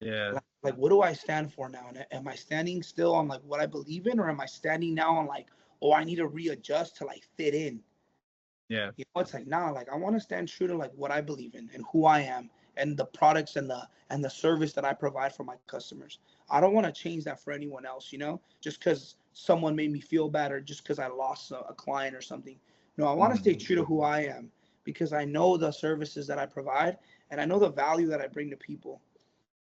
Yeah. Like what do I stand for now? And am I standing still on like what I believe in, or am I standing now on like, oh, I need to readjust to like fit in? Yeah. It's like, nah, like I want to stand true to like what I believe in and who I am and the products and the service that I provide for my customers. I don't want to change that for anyone else, just because someone made me feel bad or just because I lost a client or something. No, I want to stay Mhm. true to who I am because I know the services that I provide and I know the value that I bring to people.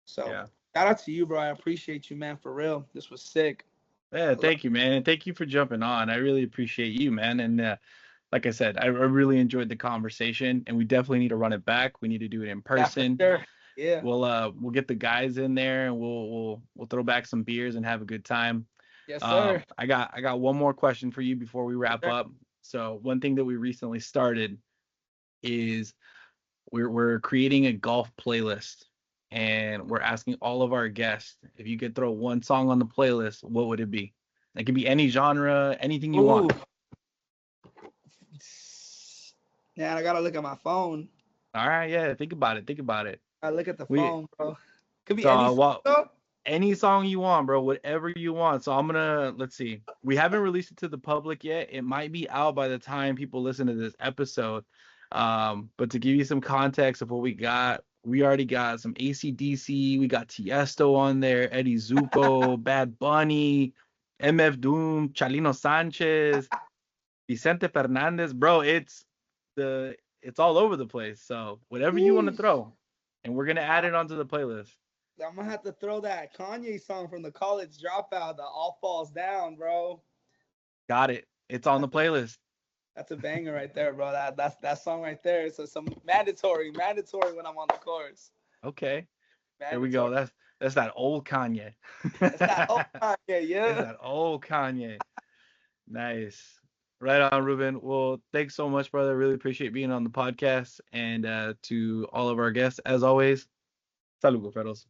So Yeah. shout out to you, bro. I appreciate you, man, for real. This was sick. Yeah, I love thank you, man. And thank you for jumping on. I really appreciate you, man. And like I said, I really enjoyed the conversation, and we definitely need to run it back. We need to do it in that for person. sure. Yeah. We'll get the guys in there, and we'll throw back some beers and have a good time. Yes, sir. I got one more question for you before we Yes, wrap sir. up. So one thing that we recently started is we're creating a golf playlist, and we're asking all of our guests if you could throw one song on the playlist, what would it be? It could be any genre, anything you Ooh. want. Man, I gotta look at my phone. All right, yeah, think about it. Think about it. I look at the We phone, bro. Could be so any song, well, though. any song you want, bro, whatever you want. So I'm gonna let's see. We haven't released it to the public yet. It might be out by the time people listen to this episode. But to give you some context of what we already got some AC/DC. We got Tiesto on there, Eddie Zuko, Bad Bunny, MF Doom, Chalino Sanchez, Vicente Fernandez. Bro, it's all over the place. So whatever you want to Sheesh. throw, and we're gonna add I, it onto the playlist. I'm gonna have to throw that Kanye song from the college dropout, the All Falls Down, bro. Got it. It's on the That's a playlist. that's a banger right there, bro. That's that song right there. So some mandatory when I'm on the course. Okay. There we go. Mandatory. That's that old Kanye. That's that old Kanye, It's yeah. that old Kanye. Nice. Right on, Ruben. Well, thanks so much, brother. Really appreciate being on the podcast. And to all of our guests, as always, Salud Golferos.